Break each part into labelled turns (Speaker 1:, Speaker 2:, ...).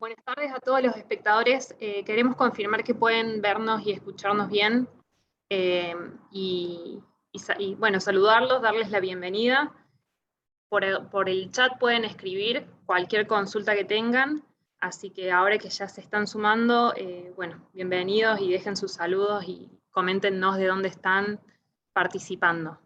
Speaker 1: Buenas tardes a todos los espectadores. Queremos confirmar que pueden vernos y escucharnos bien eh, y, bueno, saludarlos, darles la bienvenida. Por el chat pueden escribir cualquier consulta que tengan, así que ahora que ya se están sumando, bueno, bienvenidos y dejen sus saludos y coméntenos de dónde están participando.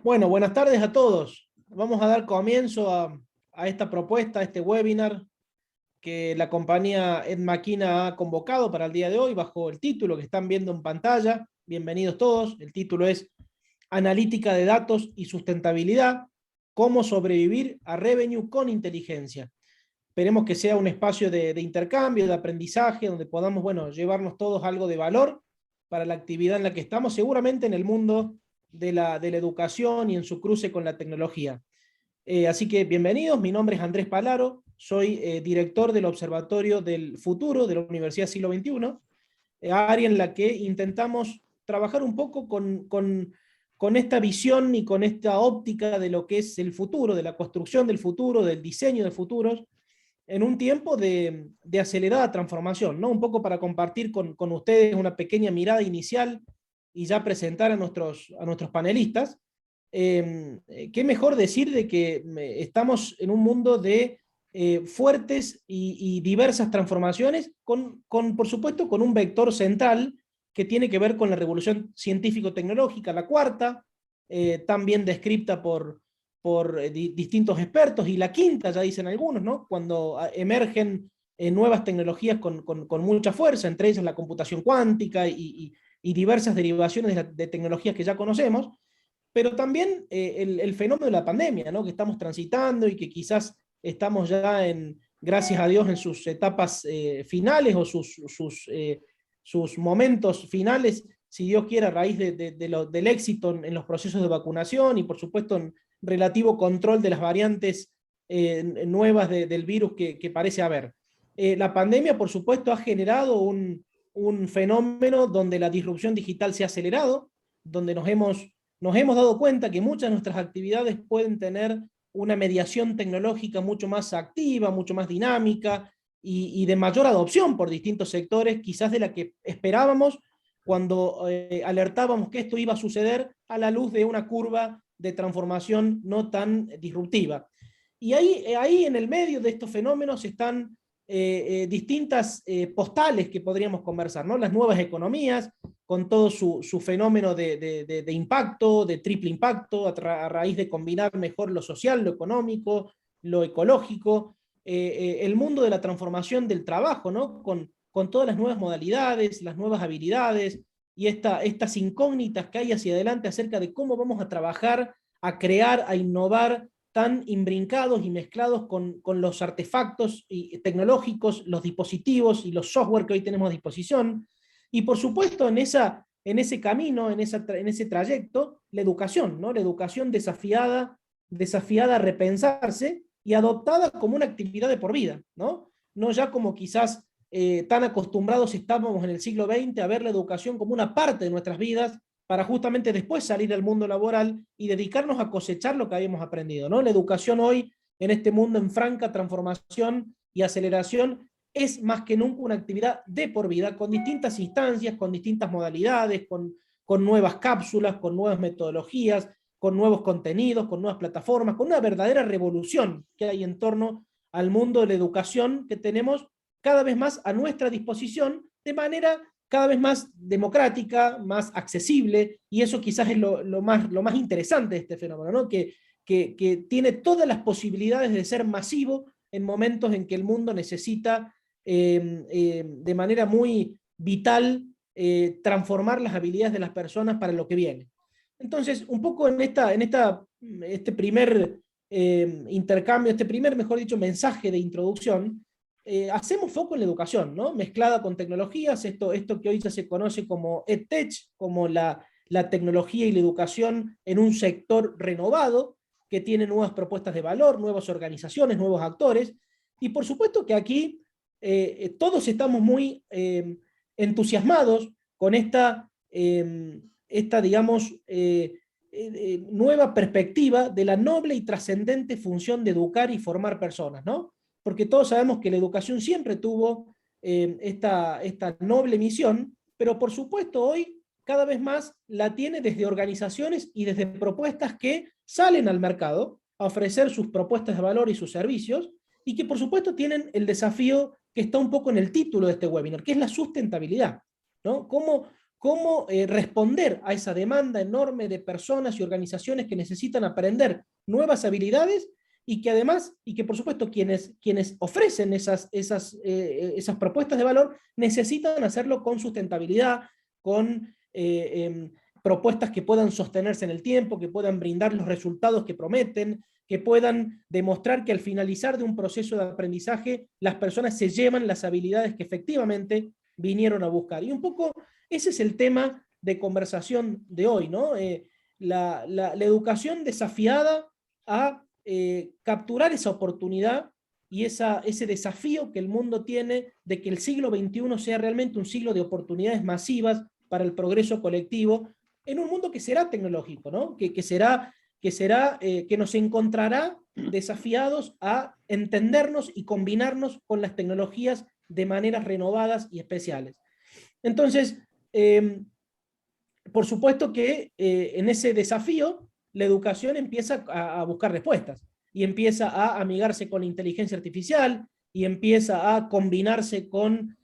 Speaker 2: Bueno, buenas tardes a todos. Vamos a dar comienzo a esta propuesta, a este webinar que la compañía Ed Maquina ha convocado para el día de hoy bajo el título que están viendo en pantalla. Bienvenidos todos. El título es Analítica de datos y sustentabilidad, cómo sobrevivir a revenue con inteligencia. Esperemos que sea un espacio de intercambio, de aprendizaje, donde podamos, bueno, llevarnos todos algo de valor para la actividad en la que estamos, seguramente en el mundo de la educación y en su cruce con la tecnología. Así que bienvenidos, mi nombre es Andrés Palaro, soy director del Observatorio del Futuro de la Universidad Siglo XXI, área en la que intentamos trabajar un poco con esta visión y con esta óptica de lo que es el futuro, de la construcción del futuro, del diseño de futuros, en un tiempo de acelerada transformación, ¿no? Un poco para compartir con ustedes una pequeña mirada inicial y ya presentar a nuestros panelistas. ¿Qué mejor decir de que estamos en un mundo de fuertes y diversas transformaciones, por supuesto, con un vector central que tiene que ver con la revolución científico-tecnológica, la cuarta, también descrita por distintos expertos, y la quinta, ya dicen algunos, ¿no? Cuando emergen nuevas tecnologías con mucha fuerza, entre ellas la computación cuántica y diversas derivaciones de tecnologías que ya conocemos, pero también el fenómeno de la pandemia, ¿no? Que estamos transitando y que quizás estamos ya, gracias a Dios, en sus etapas finales o sus momentos finales, si Dios quiere, a raíz del éxito en los procesos de vacunación y, por supuesto, en relativo control de las variantes nuevas del virus que parece haber. La pandemia, por supuesto, ha generado un fenómeno donde la disrupción digital se ha acelerado, donde nos hemos dado cuenta que muchas de nuestras actividades pueden tener una mediación tecnológica mucho más activa, mucho más dinámica y de mayor adopción por distintos sectores, quizás de la que esperábamos cuando alertábamos que esto iba a suceder a la luz de una curva de transformación no tan disruptiva. Y ahí en el medio de estos fenómenos están distintas postales que podríamos conversar, ¿no? Las nuevas economías, con todo su fenómeno de impacto, de triple impacto, a raíz de combinar mejor lo social, lo económico, lo ecológico, el mundo de la transformación del trabajo, ¿no? Con todas las nuevas modalidades, las nuevas habilidades, y estas incógnitas que hay hacia adelante acerca de cómo vamos a trabajar, a crear, a innovar, tan imbrincados y mezclados con los artefactos tecnológicos, los dispositivos y los software que hoy tenemos a disposición. Y por supuesto, en ese camino, en ese trayecto, la educación, ¿no? La educación desafiada a repensarse y adoptada como una actividad de por vida, ¿no? No ya como quizás tan acostumbrados estábamos en el siglo XX a ver la educación como una parte de nuestras vidas para justamente después salir al mundo laboral y dedicarnos a cosechar lo que habíamos aprendido, ¿no? La educación hoy, en este mundo en franca transformación y aceleración, es más que nunca una actividad de por vida, con distintas instancias, con distintas modalidades, con nuevas cápsulas, con nuevas metodologías, con nuevos contenidos, con nuevas plataformas, con una verdadera revolución que hay en torno al mundo de la educación que tenemos cada vez más a nuestra disposición de manera cada vez más democrática, más accesible, y eso quizás es lo más interesante de este fenómeno, ¿no? Que tiene todas las posibilidades de ser masivo en momentos en que el mundo necesita de manera muy vital transformar las habilidades de las personas para lo que viene. Entonces, un poco este primer intercambio, este primer, mejor dicho, mensaje de introducción, hacemos foco en la educación, ¿no? Mezclada con tecnologías, esto que hoy ya se conoce como EdTech, como la tecnología y la educación en un sector renovado, que tiene nuevas propuestas de valor, nuevas organizaciones, nuevos actores, y por supuesto que aquí todos estamos muy entusiasmados con digamos, nueva perspectiva de la noble y trascendente función de educar y formar personas, ¿no? Porque todos sabemos que la educación siempre tuvo esta noble misión, pero por supuesto hoy cada vez más la tiene desde organizaciones y desde propuestas que salen al mercado a ofrecer sus propuestas de valor y sus servicios, y que por supuesto tienen el desafío que está un poco en el título de este webinar, que es la sustentabilidad, ¿no? ¿Cómo responder a esa demanda enorme de personas y organizaciones que necesitan aprender nuevas habilidades y que además, y que por supuesto quienes ofrecen esas propuestas de valor necesitan hacerlo con sustentabilidad, con propuestas que puedan sostenerse en el tiempo, que puedan brindar los resultados que prometen, que puedan demostrar que al finalizar de un proceso de aprendizaje las personas se llevan las habilidades que efectivamente vinieron a buscar. Y un poco ese es el tema de conversación de hoy, ¿no? La educación desafiada a capturar esa oportunidad y ese desafío que el mundo tiene de que el siglo XXI sea realmente un siglo de oportunidades masivas para el progreso colectivo en un mundo que será tecnológico, ¿no? Que nos encontrará desafiados a entendernos y combinarnos con las tecnologías de maneras renovadas y especiales. Entonces, por supuesto que en ese desafío la educación empieza a buscar respuestas y empieza a amigarse con la inteligencia artificial y empieza a combinarse con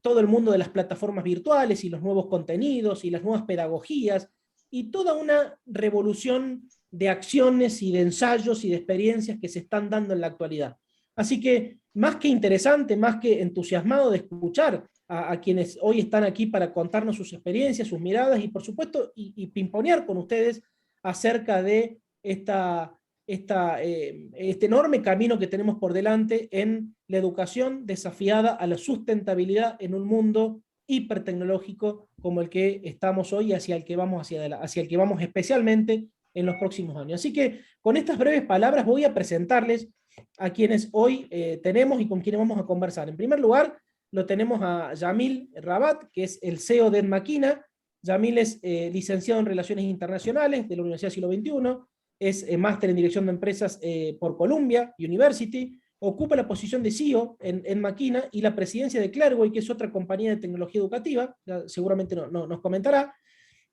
Speaker 2: todo el mundo de las plataformas virtuales y los nuevos contenidos y las nuevas pedagogías y toda una revolución de acciones y de ensayos y de experiencias que se están dando en la actualidad. Así que más que interesante, más que entusiasmado de escuchar a quienes hoy están aquí para contarnos sus experiencias, sus miradas y por supuesto y pimponear con ustedes acerca de este enorme camino que tenemos por delante en la educación desafiada a la sustentabilidad en un mundo hipertecnológico como el que estamos hoy y hacia el que vamos especialmente en los próximos años. Así que con estas breves palabras voy a presentarles a quienes hoy tenemos y con quienes vamos a conversar. En primer lugar, lo tenemos a Yamil Rabat, que es el CEO de Edmakina. Yamil es licenciado en Relaciones Internacionales de la Universidad Siglo XXI, es máster en Dirección de Empresas por Columbia University, ocupa la posición de CEO en Edmakina y la presidencia de Clearway, que es otra compañía de tecnología educativa, seguramente nos comentará,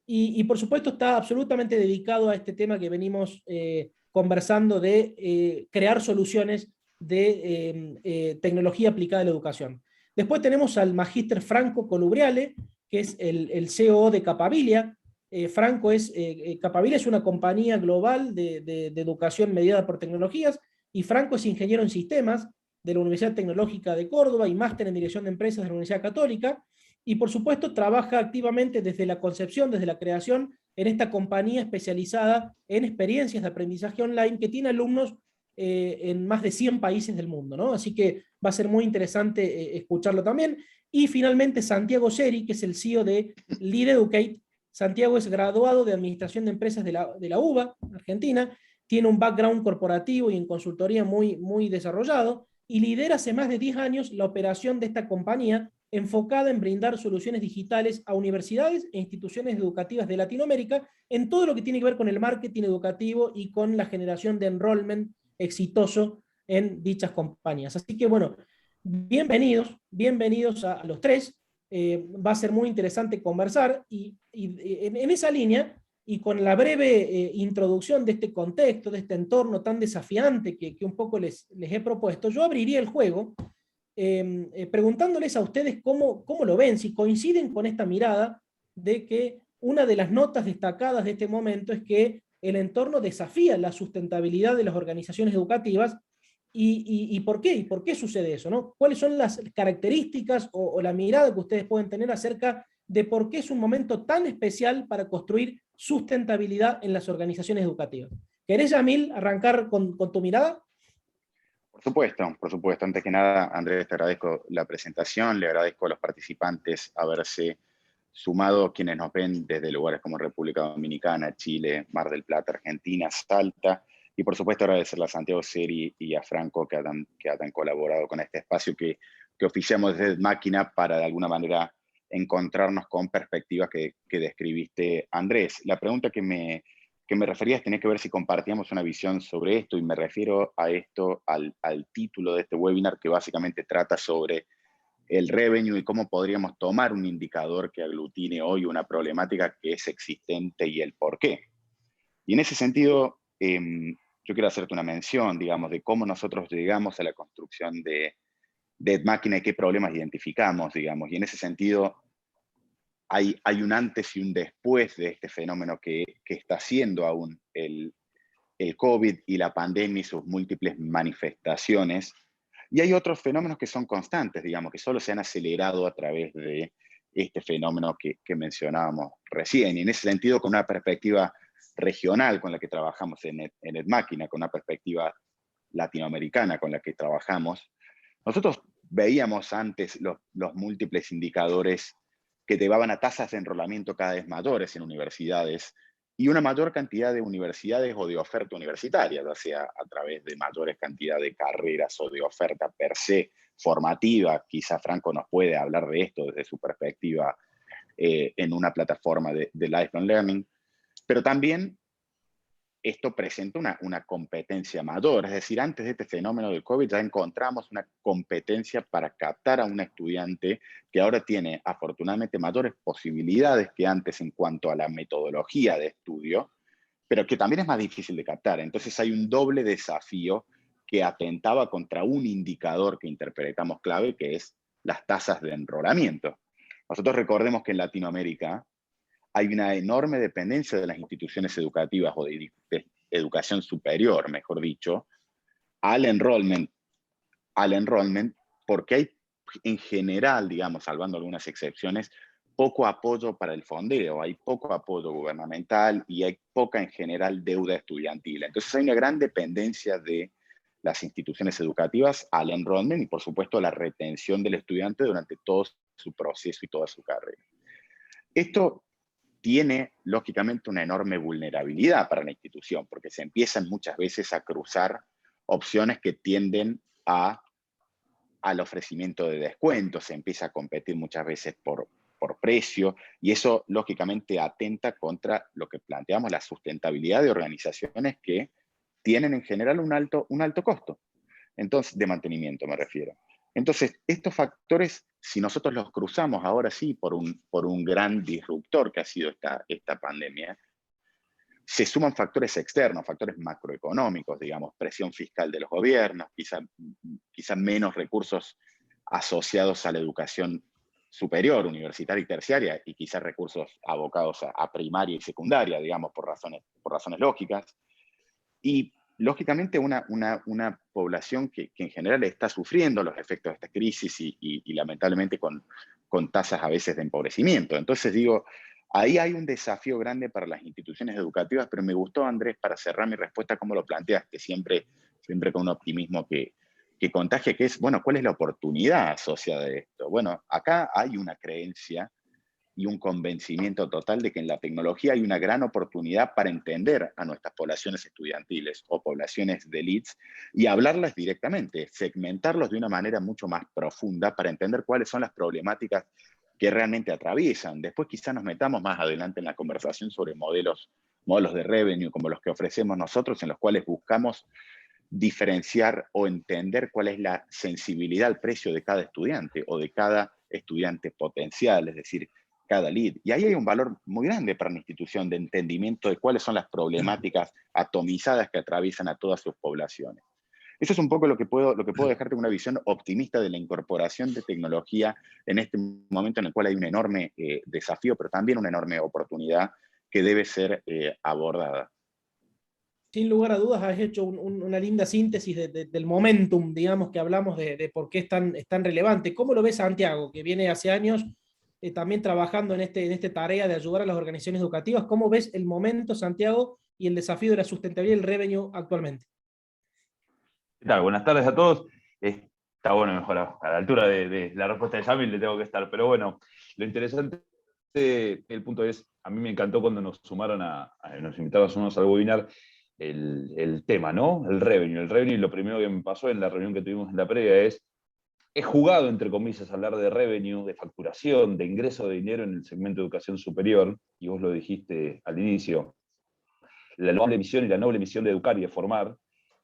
Speaker 2: y por supuesto está absolutamente dedicado a este tema que venimos conversando de crear soluciones de tecnología aplicada a la educación. Después tenemos al magíster Franco Colubriale, que es el CEO de Capabilia. Capabilia es una compañía global de educación mediada por tecnologías, y Franco es ingeniero en sistemas de la Universidad Tecnológica de Córdoba y máster en Dirección de Empresas de la Universidad Católica, y por supuesto trabaja activamente desde la concepción, desde la creación, en esta compañía especializada en experiencias de aprendizaje online que tiene alumnos en más de 100 países del mundo, ¿no? Así que va a ser muy interesante escucharlo también. Y finalmente Santiago Seri, que es el CEO de Lead Educate. Santiago es graduado de Administración de Empresas de la UBA, Argentina, tiene un background corporativo y en consultoría muy desarrollado, y lidera hace más de 10 años la operación de esta compañía enfocada en brindar soluciones digitales a universidades e instituciones educativas de Latinoamérica en todo lo que tiene que ver con el marketing educativo y con la generación de enrollment exitoso en dichas compañías. Así que bueno, bienvenidos a los tres. Va a ser muy interesante conversar y en esa línea y con la breve introducción de este contexto, de este entorno tan desafiante que un poco les he propuesto, yo abriría el juego preguntándoles a ustedes cómo lo ven, si coinciden con esta mirada de que una de las notas destacadas de este momento es que el entorno desafía la sustentabilidad de las organizaciones educativas y por qué, sucede eso, ¿no? ¿Cuáles son las características o la mirada que ustedes pueden tener acerca de por qué es un momento tan especial para construir sustentabilidad en las organizaciones educativas? ¿Querés, Yamil, arrancar con tu mirada?
Speaker 3: Por supuesto. Antes que nada, Andrés, te agradezco la presentación, le agradezco a los participantes haberse sumado, quienes nos ven desde lugares como República Dominicana, Chile, Mar del Plata, Argentina, Salta, y por supuesto agradecerle a Santiago Seri y a Franco que han colaborado con este espacio que oficiamos desde Máquina para de alguna manera encontrarnos con perspectivas que describiste, Andrés. La pregunta que me referías tenía que ver si compartíamos una visión sobre esto, y me refiero a esto, al título de este webinar, que básicamente trata sobre el revenue y cómo podríamos tomar un indicador que aglutine hoy una problemática que es existente y el por qué. Y en ese sentido, yo quiero hacerte una mención, digamos, de cómo nosotros llegamos a la construcción de Máquina y qué problemas identificamos, digamos. Y en ese sentido, hay un antes y un después de este fenómeno que está haciendo aún el COVID y la pandemia y sus múltiples manifestaciones. Y hay otros fenómenos que son constantes, digamos, que solo se han acelerado a través de este fenómeno que mencionábamos recién. Y en ese sentido, con una perspectiva regional con la que trabajamos en EdMáquina, con una perspectiva latinoamericana con la que trabajamos, nosotros veíamos antes los múltiples indicadores que llevaban a tasas de enrolamiento cada vez mayores en universidades y una mayor cantidad de universidades o de oferta universitaria, ya sea a través de mayores cantidad de carreras o de oferta per se formativa. Quizá Franco nos puede hablar de esto desde su perspectiva en una plataforma de lifelong learning, pero también esto presenta una competencia mayor. Es decir, antes de este fenómeno del COVID ya encontramos una competencia para captar a un estudiante que ahora tiene afortunadamente mayores posibilidades que antes en cuanto a la metodología de estudio, pero que también es más difícil de captar. Entonces hay un doble desafío que atentaba contra un indicador que interpretamos clave, que es las tasas de enrolamiento. Nosotros recordemos que en Latinoamérica hay una enorme dependencia de las instituciones educativas o de educación superior, mejor dicho, al enrollment, porque hay en general, digamos, salvando algunas excepciones, poco apoyo para el fondeo, hay poco apoyo gubernamental y hay poca en general deuda estudiantil. Entonces hay una gran dependencia de las instituciones educativas al enrollment y por supuesto a la retención del estudiante durante todo su proceso y toda su carrera. Esto tiene, lógicamente, una enorme vulnerabilidad para la institución, porque se empiezan muchas veces a cruzar opciones que tienden al ofrecimiento de descuentos, se empieza a competir muchas veces por precio, y eso, lógicamente, atenta contra lo que planteamos, la sustentabilidad de organizaciones que tienen en general un alto costo. Entonces, de mantenimiento me refiero. Entonces, estos factores, si nosotros los cruzamos ahora sí por un gran disruptor que ha sido esta pandemia, se suman factores externos, factores macroeconómicos, digamos, presión fiscal de los gobiernos, quizá menos recursos asociados a la educación superior, universitaria y terciaria, y quizás recursos abocados a primaria y secundaria, digamos, por razones lógicas. Y lógicamente una población que en general está sufriendo los efectos de esta crisis y lamentablemente con tasas a veces de empobrecimiento. Entonces digo, ahí hay un desafío grande para las instituciones educativas, pero me gustó, Andrés, para cerrar mi respuesta, cómo lo planteaste, siempre con un optimismo que contagia, que es, bueno, ¿cuál es la oportunidad asociada a esto? Bueno, acá hay una creencia y un convencimiento total de que en la tecnología hay una gran oportunidad para entender a nuestras poblaciones estudiantiles o poblaciones de elites y hablarlas directamente, segmentarlos de una manera mucho más profunda para entender cuáles son las problemáticas que realmente atraviesan. Después quizá nos metamos más adelante en la conversación sobre modelos de revenue como los que ofrecemos nosotros, en los cuales buscamos diferenciar o entender cuál es la sensibilidad al precio de cada estudiante o de cada estudiante potencial, es decir, cada lead. Y ahí hay un valor muy grande para una institución de entendimiento de cuáles son las problemáticas atomizadas que atraviesan a todas sus poblaciones. Eso es un poco lo que puedo dejarte una visión optimista de la incorporación de tecnología en este momento en el cual hay un enorme desafío, pero también una enorme oportunidad que debe ser abordada.
Speaker 2: Sin lugar a dudas, has hecho una linda síntesis del momentum, digamos, que hablamos de por qué es tan relevante. ¿Cómo lo ves, Santiago, que viene hace años también trabajando en esta tarea de ayudar a las organizaciones educativas? ¿Cómo ves el momento, Santiago, y el desafío de la sustentabilidad y el revenue actualmente?
Speaker 4: ¿Qué tal? Buenas tardes a todos. Está bueno, mejor a la altura de la respuesta de Yamil le tengo que estar, pero bueno, lo interesante del punto es, a mí me encantó cuando nos sumaron nos invitaron a sumarnos al webinar el tema, ¿no? El revenue. El revenue, lo primero que me pasó en la reunión que tuvimos en la previa es, he jugado, entre comillas, a hablar de revenue, de facturación, de ingreso de dinero en el segmento de educación superior, y vos lo dijiste al inicio, la noble misión y la noble misión de educar y de formar,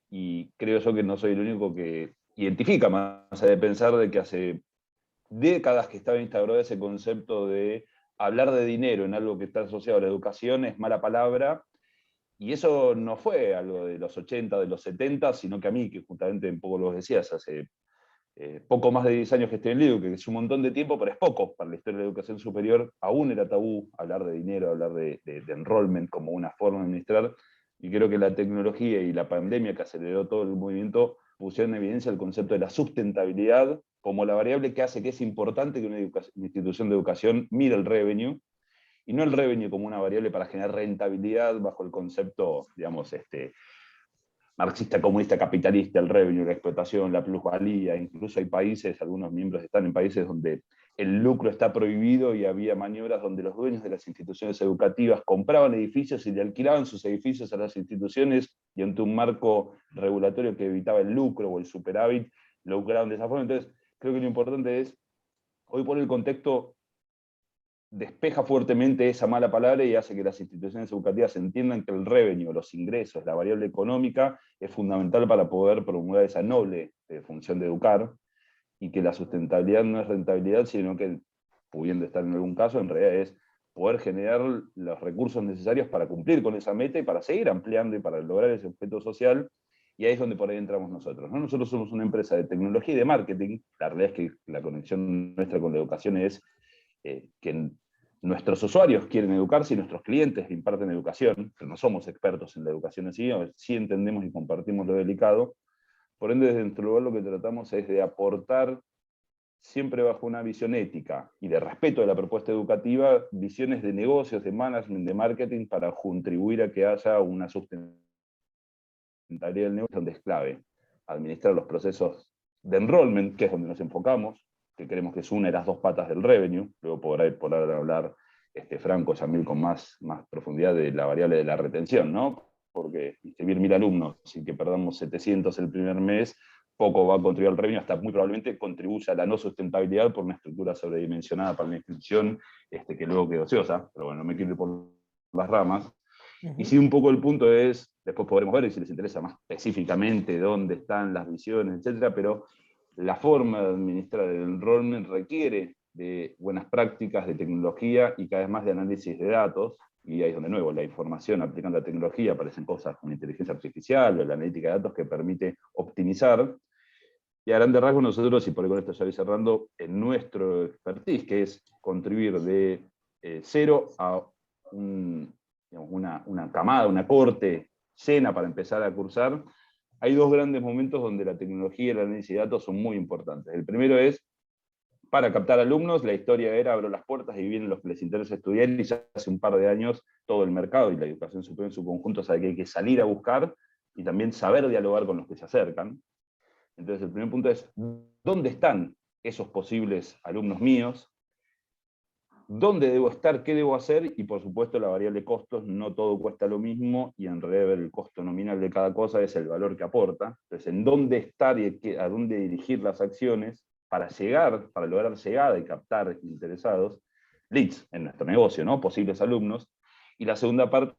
Speaker 4: y creo yo que no soy el único que identifica, más allá de pensar de que hace décadas que estaba instaurado ese concepto de hablar de dinero en algo que está asociado a la educación es mala palabra, y eso no fue algo de los 80, de los 70, sino que a mí, que justamente un poco lo decías, hace poco más de 10 años que estoy en LIDU, que es un montón de tiempo, pero es poco para la historia de la educación superior, aún era tabú hablar de dinero, hablar de enrollment como una forma de administrar, y creo que la tecnología y la pandemia que aceleró todo el movimiento pusieron en evidencia el concepto de la sustentabilidad como la variable que hace que es importante que una institución de educación mire el revenue, y no el revenue como una variable para generar rentabilidad bajo el concepto, digamos, marxista, comunista, capitalista, el revenue, la explotación, la plusvalía. Incluso hay países, algunos miembros están en países donde el lucro está prohibido y había maniobras donde los dueños de las instituciones educativas compraban edificios y le alquilaban sus edificios a las instituciones, y ante un marco regulatorio que evitaba el lucro o el superávit, lucraban de esa forma. Entonces, creo que lo importante es, hoy por el contexto despeja fuertemente esa mala palabra y hace que las instituciones educativas entiendan que el revenue, los ingresos, la variable económica, es fundamental para poder promulgar esa noble función de educar, y que la sustentabilidad no es rentabilidad, sino que, pudiendo estar en algún caso, en realidad es poder generar los recursos necesarios para cumplir con esa meta y para seguir ampliando y para lograr ese objeto social. Y ahí es donde por ahí entramos nosotros, ¿no? Nosotros somos una empresa de tecnología y de marketing. La realidad es que la conexión nuestra con la educación es que nuestros usuarios quieren educarse y nuestros clientes imparten educación, pero no somos expertos en la educación en sí, sí entendemos y compartimos lo delicado. Por ende, desde nuestro lugar lo que tratamos es de aportar, siempre bajo una visión ética y de respeto de la propuesta educativa, visiones de negocios, de management, de marketing, para contribuir a que haya una sustentabilidad del negocio, donde es clave administrar los procesos de enrollment, que es donde nos enfocamos, que creemos que es una de las dos patas del revenue. Luego podrá hablar Franco, Yamil, con más profundidad de la variable de la retención, ¿no? Porque inscribir 1000 alumnos sin que perdamos 700 el primer mes, poco va a contribuir al revenue, hasta muy probablemente contribuya a la no sustentabilidad por una estructura sobredimensionada para una institución que luego quedó ociosa. Pero bueno, no me quiero ir por las ramas. Y sí, un poco el punto es, después podremos ver si les interesa más específicamente dónde están las visiones, etcétera, pero la forma de administrar el enrollment requiere de buenas prácticas de tecnología y cada vez más de análisis de datos, y ahí es donde, de nuevo, la información aplicando la tecnología, aparecen cosas como inteligencia artificial o la analítica de datos que permite optimizar. Y a grandes rasgos nosotros, y por ahí con esto ya voy cerrando, en nuestro expertise, que es contribuir de cero a una camada, una corte llena para empezar a cursar, hay dos grandes momentos donde la tecnología y el análisis de datos son muy importantes. El primero es para captar alumnos. La historia era abro las puertas y vienen los que les interesa estudiar, y ya hace un par de años todo el mercado y la educación superior en su conjunto sabe que hay que salir a buscar y también saber dialogar con los que se acercan. Entonces el primer punto es, ¿dónde están esos posibles alumnos míos? dónde debo estar, qué debo hacer, y por supuesto la variable costos, no todo cuesta lo mismo, y en realidad el costo nominal de cada cosa es el valor que aporta. Entonces, en dónde estar y a dónde dirigir las acciones para lograr llegada y captar interesados, leads en nuestro negocio, ¿no? Posibles alumnos. Y la segunda parte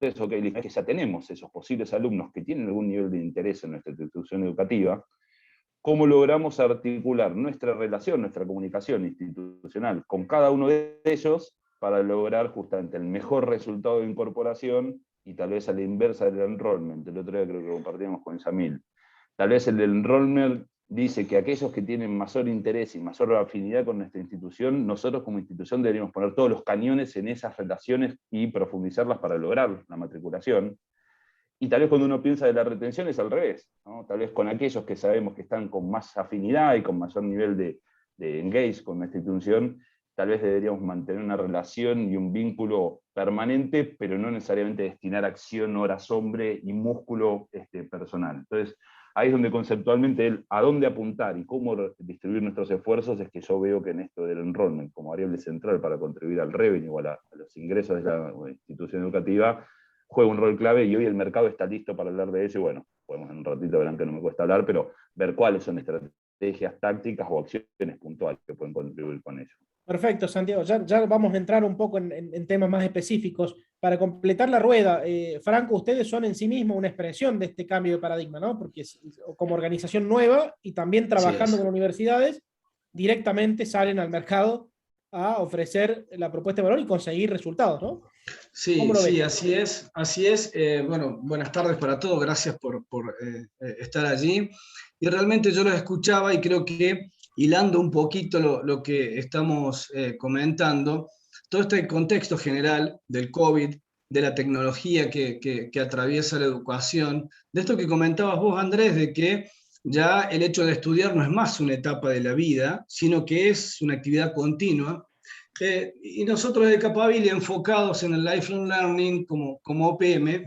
Speaker 4: es, ok, es que ya tenemos esos posibles alumnos que tienen algún nivel de interés en nuestra institución educativa, ¿cómo logramos articular nuestra relación, nuestra comunicación institucional con cada uno de ellos para lograr justamente el mejor resultado de incorporación y tal vez a la inversa del enrollment? El otro día creo que compartíamos con Yamil. Tal vez el enrollment dice que aquellos que tienen mayor interés y mayor afinidad con nuestra institución, nosotros como institución deberíamos poner todos los cañones en esas relaciones y profundizarlas para lograr la matriculación. Y tal vez cuando uno piensa de la retención es al revés, ¿no? Tal vez con aquellos que sabemos que están con más afinidad y con mayor nivel de engage con nuestra institución, tal vez deberíamos mantener una relación y un vínculo permanente, pero no necesariamente destinar acción, horas hombre y músculo personal. Entonces, ahí es donde conceptualmente a dónde apuntar y cómo distribuir nuestros esfuerzos es que yo veo que en esto del enrollment como variable central para contribuir al revenue o a los ingresos de la institución educativa, juega un rol clave, y hoy el mercado está listo para hablar de eso, y bueno, podemos en un ratito, verán que no me cuesta hablar, pero ver cuáles son estrategias tácticas o acciones puntuales que pueden contribuir con ello.
Speaker 2: Perfecto, Santiago. Ya vamos a entrar un poco en temas más específicos. Para completar la rueda, Franco, ustedes son en sí mismos una expresión de este cambio de paradigma, ¿no? Porque como organización nueva y también trabajando con universidades, directamente salen al mercado a ofrecer la propuesta de valor y conseguir resultados, ¿no?
Speaker 5: Sí, sí, así es. Bueno, buenas tardes para todos, gracias por estar allí. Y realmente yo los escuchaba y creo que hilando un poquito lo que estamos comentando, todo este contexto general del COVID, de la tecnología que atraviesa la educación, de esto que comentabas vos, Andrés, de que ya el hecho de estudiar no es más una etapa de la vida, sino que es una actividad continua. Y nosotros de Capability, enfocados en el Lifelong Learning como OPM,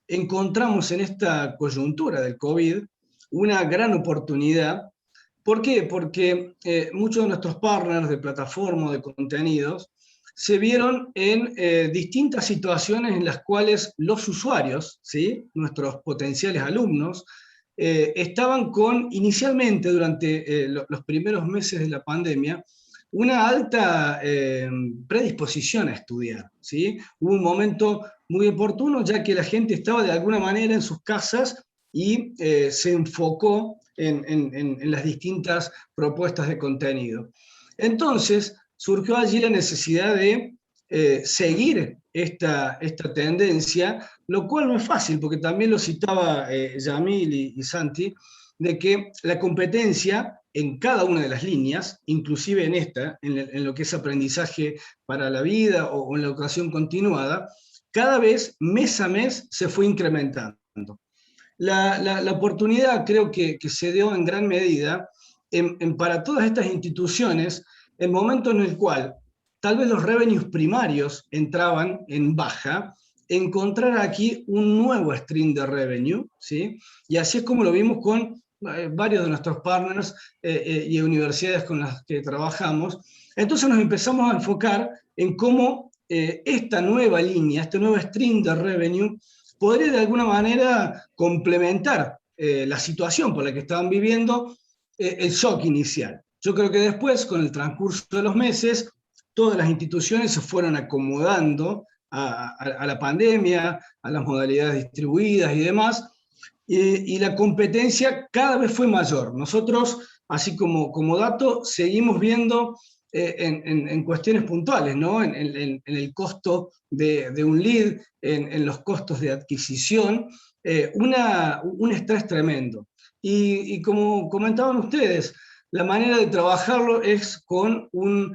Speaker 5: encontramos en esta coyuntura del COVID una gran oportunidad. ¿Por qué? Porque muchos de nuestros partners de plataforma de contenidos se vieron en distintas situaciones en las cuales los usuarios, ¿sí?, nuestros potenciales alumnos, estaban inicialmente durante los primeros meses de la pandemia, una alta predisposición a estudiar, ¿sí? Hubo un momento muy oportuno, ya que la gente estaba de alguna manera en sus casas y se enfocó en las distintas propuestas de contenido. Entonces, surgió allí la necesidad de seguir esta tendencia, lo cual no es fácil, porque también lo citaba Yamil y Santi, de que la competencia en cada una de las líneas, inclusive en esta, en lo que es aprendizaje para la vida o en la educación continuada, cada vez, mes a mes, se fue incrementando. La oportunidad creo que se dio en gran medida para todas estas instituciones, el momento en el cual tal vez los revenues primarios entraban en baja, encontrar aquí un nuevo stream de revenue, ¿sí? Y así es como lo vimos con varios de nuestros partners y universidades con las que trabajamos. Entonces nos empezamos a enfocar en cómo esta nueva línea, este nuevo stream de revenue, podría de alguna manera complementar la situación por la que estaban viviendo el shock inicial. Yo creo que después, con el transcurso de los meses, todas las instituciones se fueron acomodando a la pandemia, a las modalidades distribuidas y demás, y la competencia cada vez fue mayor. Nosotros, así como dato, seguimos viendo en cuestiones puntuales, ¿no? En el costo de un lead, en los costos de adquisición, un estrés tremendo. Y como comentaban ustedes, la manera de trabajarlo es con un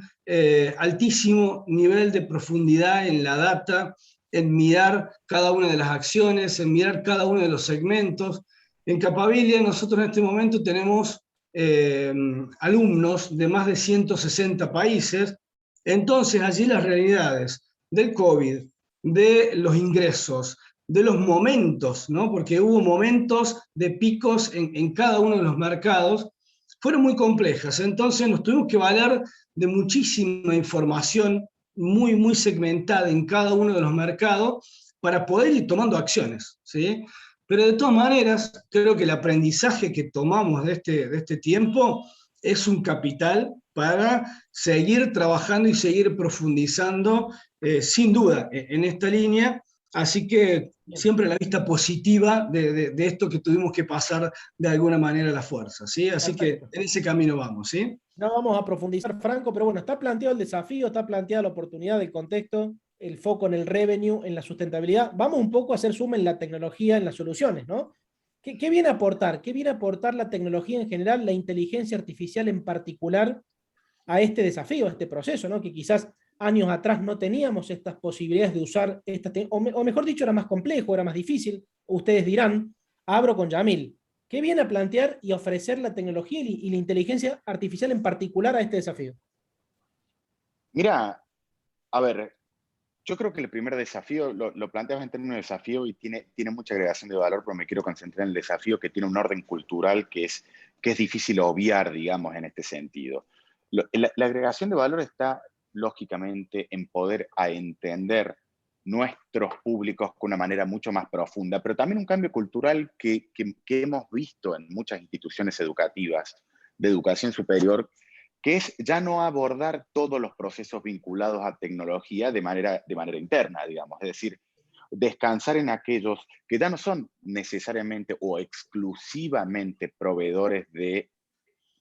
Speaker 5: altísimo nivel de profundidad en la data, en mirar cada una de las acciones, en mirar cada uno de los segmentos. En Capability nosotros en este momento tenemos alumnos de más de 160 países, entonces allí las realidades del COVID, de los ingresos, de los momentos, ¿no? Porque hubo momentos de picos en cada uno de los mercados, fueron muy complejas. Entonces nos tuvimos que valer de muchísima información muy, muy segmentada en cada uno de los mercados para poder ir tomando acciones, ¿sí? Pero de todas maneras, creo que el aprendizaje que tomamos de este tiempo es un capital para seguir trabajando y seguir profundizando, sin duda, en esta línea. Así que siempre la vista positiva de esto que tuvimos que pasar de alguna manera a la fuerza, ¿sí? Así
Speaker 2: Perfecto.
Speaker 5: que en ese camino vamos, ¿sí?
Speaker 2: No vamos a profundizar, Franco, pero bueno, está planteado el desafío, está planteada la oportunidad, el contexto, el foco en el revenue, en la sustentabilidad. Vamos un poco a hacer zoom en la tecnología, en las soluciones, ¿no? ¿Qué viene a aportar? ¿Qué viene a aportar la tecnología en general, la inteligencia artificial en particular, a este desafío, a este proceso, ¿no? Que quizás años atrás no teníamos estas posibilidades de usar, o mejor dicho, era más complejo, era más difícil. Ustedes dirán, abro con Yamil. ¿Qué viene a plantear y ofrecer la tecnología y la inteligencia artificial en particular a este desafío?
Speaker 3: Mira, a ver, yo creo que el primer desafío, lo planteas en términos de desafío y tiene mucha agregación de valor, pero me quiero concentrar en el desafío que tiene un orden cultural que es difícil obviar, digamos, en este sentido. La agregación de valor está, lógicamente, en poder a entender nuestros públicos con una manera mucho más profunda, pero también un cambio cultural que hemos visto en muchas instituciones educativas de educación superior, que es ya no abordar todos los procesos vinculados a tecnología de manera interna, digamos. Es decir, descansar en aquellos que ya no son necesariamente o exclusivamente proveedores de,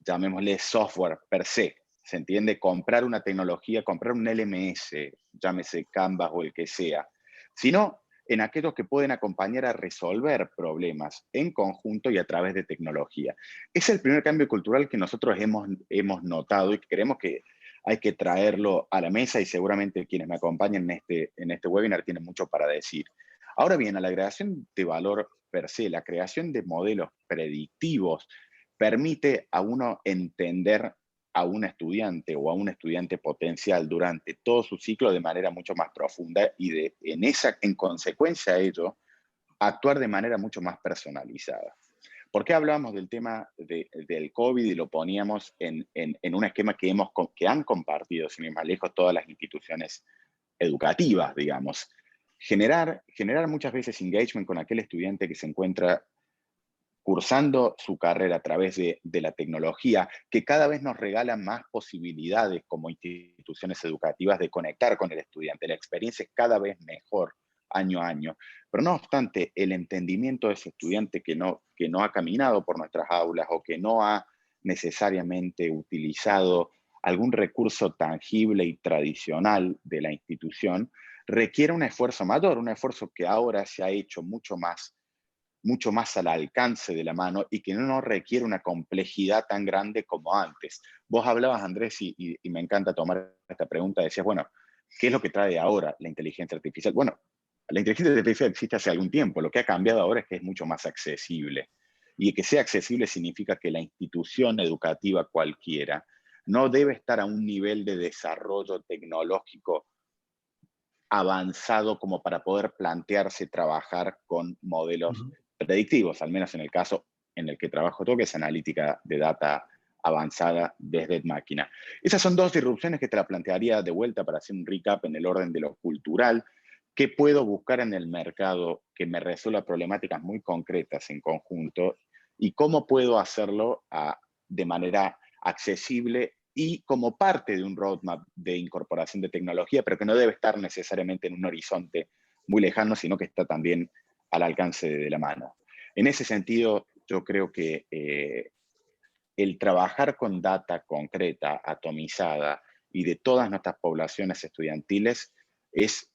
Speaker 3: llamémosle, software per se. ¿Se entiende? Comprar una tecnología, comprar un LMS, llámese Canvas o el que sea, sino en aquellos que pueden acompañar a resolver problemas en conjunto y a través de tecnología. Es el primer cambio cultural que nosotros hemos notado y creemos que hay que traerlo a la mesa y seguramente quienes me acompañan en este webinar tienen mucho para decir. Ahora bien, a la creación de valor per se, la creación de modelos predictivos permite a uno entender a un estudiante o a un estudiante potencial durante todo su ciclo de manera mucho más profunda y en consecuencia a ello, actuar de manera mucho más personalizada. ¿Por qué hablábamos del tema del COVID y lo poníamos en un esquema que han compartido, sin ir más lejos, todas las instituciones educativas, digamos? Generar muchas veces engagement con aquel estudiante que se encuentra cursando su carrera a través de la tecnología, que cada vez nos regala más posibilidades como instituciones educativas de conectar con el estudiante. La experiencia es cada vez mejor año a año. Pero no obstante, el entendimiento de ese estudiante que no ha caminado por nuestras aulas o que no ha necesariamente utilizado algún recurso tangible y tradicional de la institución, requiere un esfuerzo mayor, un esfuerzo que ahora se ha hecho mucho más al alcance de la mano y que no requiere una complejidad tan grande como antes. Vos hablabas, Andrés, y me encanta tomar esta pregunta, decías, bueno, ¿qué es lo que trae ahora la inteligencia artificial? Bueno, la inteligencia artificial existe hace algún tiempo, lo que ha cambiado ahora es que es mucho más accesible. Y que sea accesible significa que la institución educativa cualquiera no debe estar a un nivel de desarrollo tecnológico avanzado como para poder plantearse trabajar con modelos predictivos, al menos en el caso en el que trabajo yo, que es analítica de data avanzada desde máquina. Esas son dos disrupciones que te la plantearía de vuelta para hacer un recap en el orden de lo cultural. ¿Qué puedo buscar en el mercado que me resuelva problemáticas muy concretas en conjunto? ¿Y cómo puedo hacerlo de manera accesible y como parte de un roadmap de incorporación de tecnología, pero que no debe estar necesariamente en un horizonte muy lejano, sino que está también al alcance de la mano? En ese sentido, yo creo que el trabajar con data concreta, atomizada y de todas nuestras poblaciones estudiantiles es,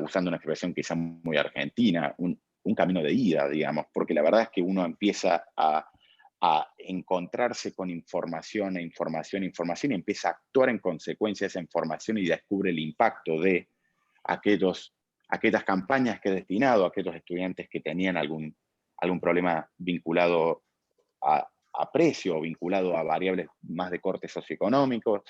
Speaker 3: usando una expresión quizá muy argentina, un camino de ida, digamos, porque la verdad es que uno empieza a encontrarse con información y empieza a actuar en consecuencia de esa información y descubre el impacto de aquellas campañas que he destinado a aquellos estudiantes que tenían algún problema vinculado a precio o vinculado a variables más de corte socioeconómico.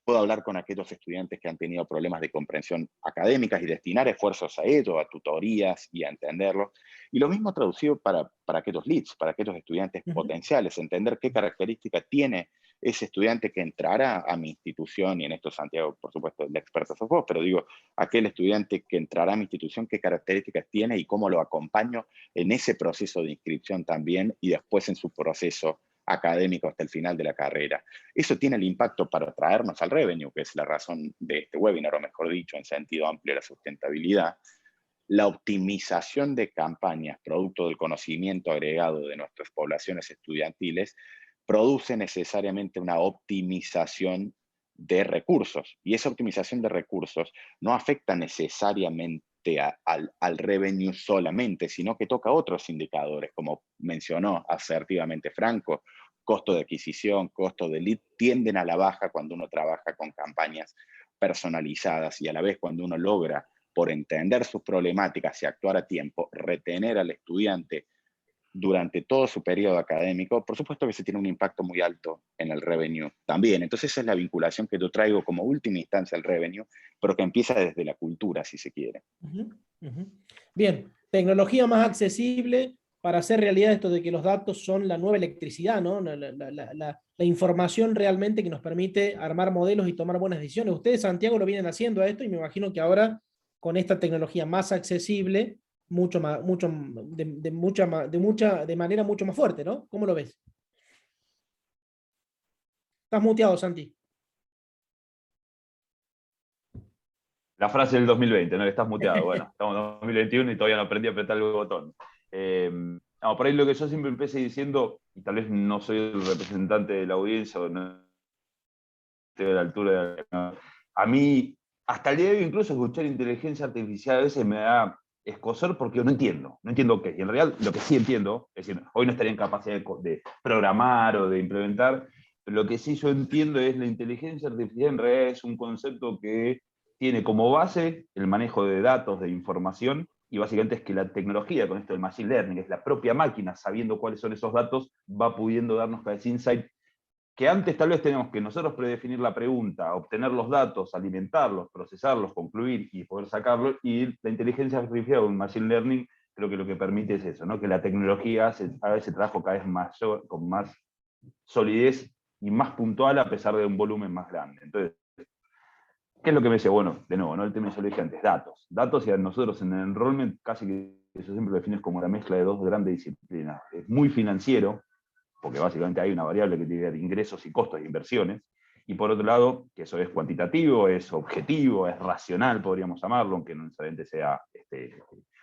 Speaker 3: Puedo hablar con aquellos estudiantes que han tenido problemas de comprensión académicas y destinar esfuerzos a ello, a tutorías y a entenderlo. Y lo mismo traducido para aquellos leads, para aquellos estudiantes potenciales, entender qué características tiene ese estudiante que entrará a mi institución, y en esto Santiago, por supuesto, el experto sos vos, pero digo, aquel estudiante que entrará a mi institución, qué características tiene y cómo lo acompaño en ese proceso de inscripción también y después en su proceso académico hasta el final de la carrera. Eso tiene el impacto para traernos al revenue, que es la razón de este webinar, o mejor dicho, en sentido amplio, la sustentabilidad. La optimización de campañas, producto del conocimiento agregado de nuestras poblaciones estudiantiles, produce necesariamente una optimización de recursos. Y esa optimización de recursos no afecta necesariamente al revenue solamente, sino que toca otros indicadores, como mencionó asertivamente Franco: costo de adquisición, costo de lead, tienden a la baja cuando uno trabaja con campañas personalizadas, y a la vez cuando uno logra, por entender sus problemáticas y actuar a tiempo, retener al estudiante durante todo su periodo académico, por supuesto que se tiene un impacto muy alto en el revenue también. Entonces esa es la vinculación que yo traigo como última instancia al revenue, pero que empieza desde la cultura, si se quiere.
Speaker 2: Bien, tecnología más accesible para hacer realidad esto de que los datos son la nueva electricidad, ¿no? La información realmente que nos permite armar modelos y tomar buenas decisiones. Ustedes, Santiago, lo vienen haciendo a esto, y me imagino que ahora, con esta tecnología más accesible, mucho más, de manera mucho más fuerte, ¿no? ¿Cómo lo ves? Estás muteado, Santi.
Speaker 4: La frase del 2020, ¿no? Estás muteado. Bueno, estamos en 2021 y todavía no aprendí a apretar el botón. No, por ahí lo que yo siempre empecé diciendo, y tal vez no soy el representante de la audiencia o no estoy a la altura de a mí, hasta el día de hoy, incluso escuchar inteligencia artificial a veces me da escozor porque no entiendo qué. Y en realidad lo que sí entiendo, es decir, hoy no estaría en capacidad de programar o de implementar, pero lo que sí yo entiendo es la inteligencia artificial en realidad es un concepto que tiene como base el manejo de datos, de información, y básicamente es que la tecnología, con esto del machine learning, es la propia máquina, sabiendo cuáles son esos datos, va pudiendo darnos cada vez insight que antes tal vez tenemos que nosotros predefinir la pregunta, obtener los datos, alimentarlos, procesarlos, concluir y poder sacarlos, y la inteligencia artificial o el machine learning creo que lo que permite es eso, ¿no? Que la tecnología haga ese trabajo cada vez mayor, con más solidez y más puntual a pesar de un volumen más grande. Entonces, ¿qué es lo que me dice? Bueno, de nuevo, ¿no? El tema que yo le dije antes, datos. Datos, y a nosotros en el enrollment casi que eso siempre lo defines como la mezcla de dos grandes disciplinas. Es muy financiero, porque básicamente hay una variable que tiene ingresos y costos de inversiones, y por otro lado, que eso es cuantitativo, es objetivo, es racional, podríamos llamarlo, aunque no necesariamente sea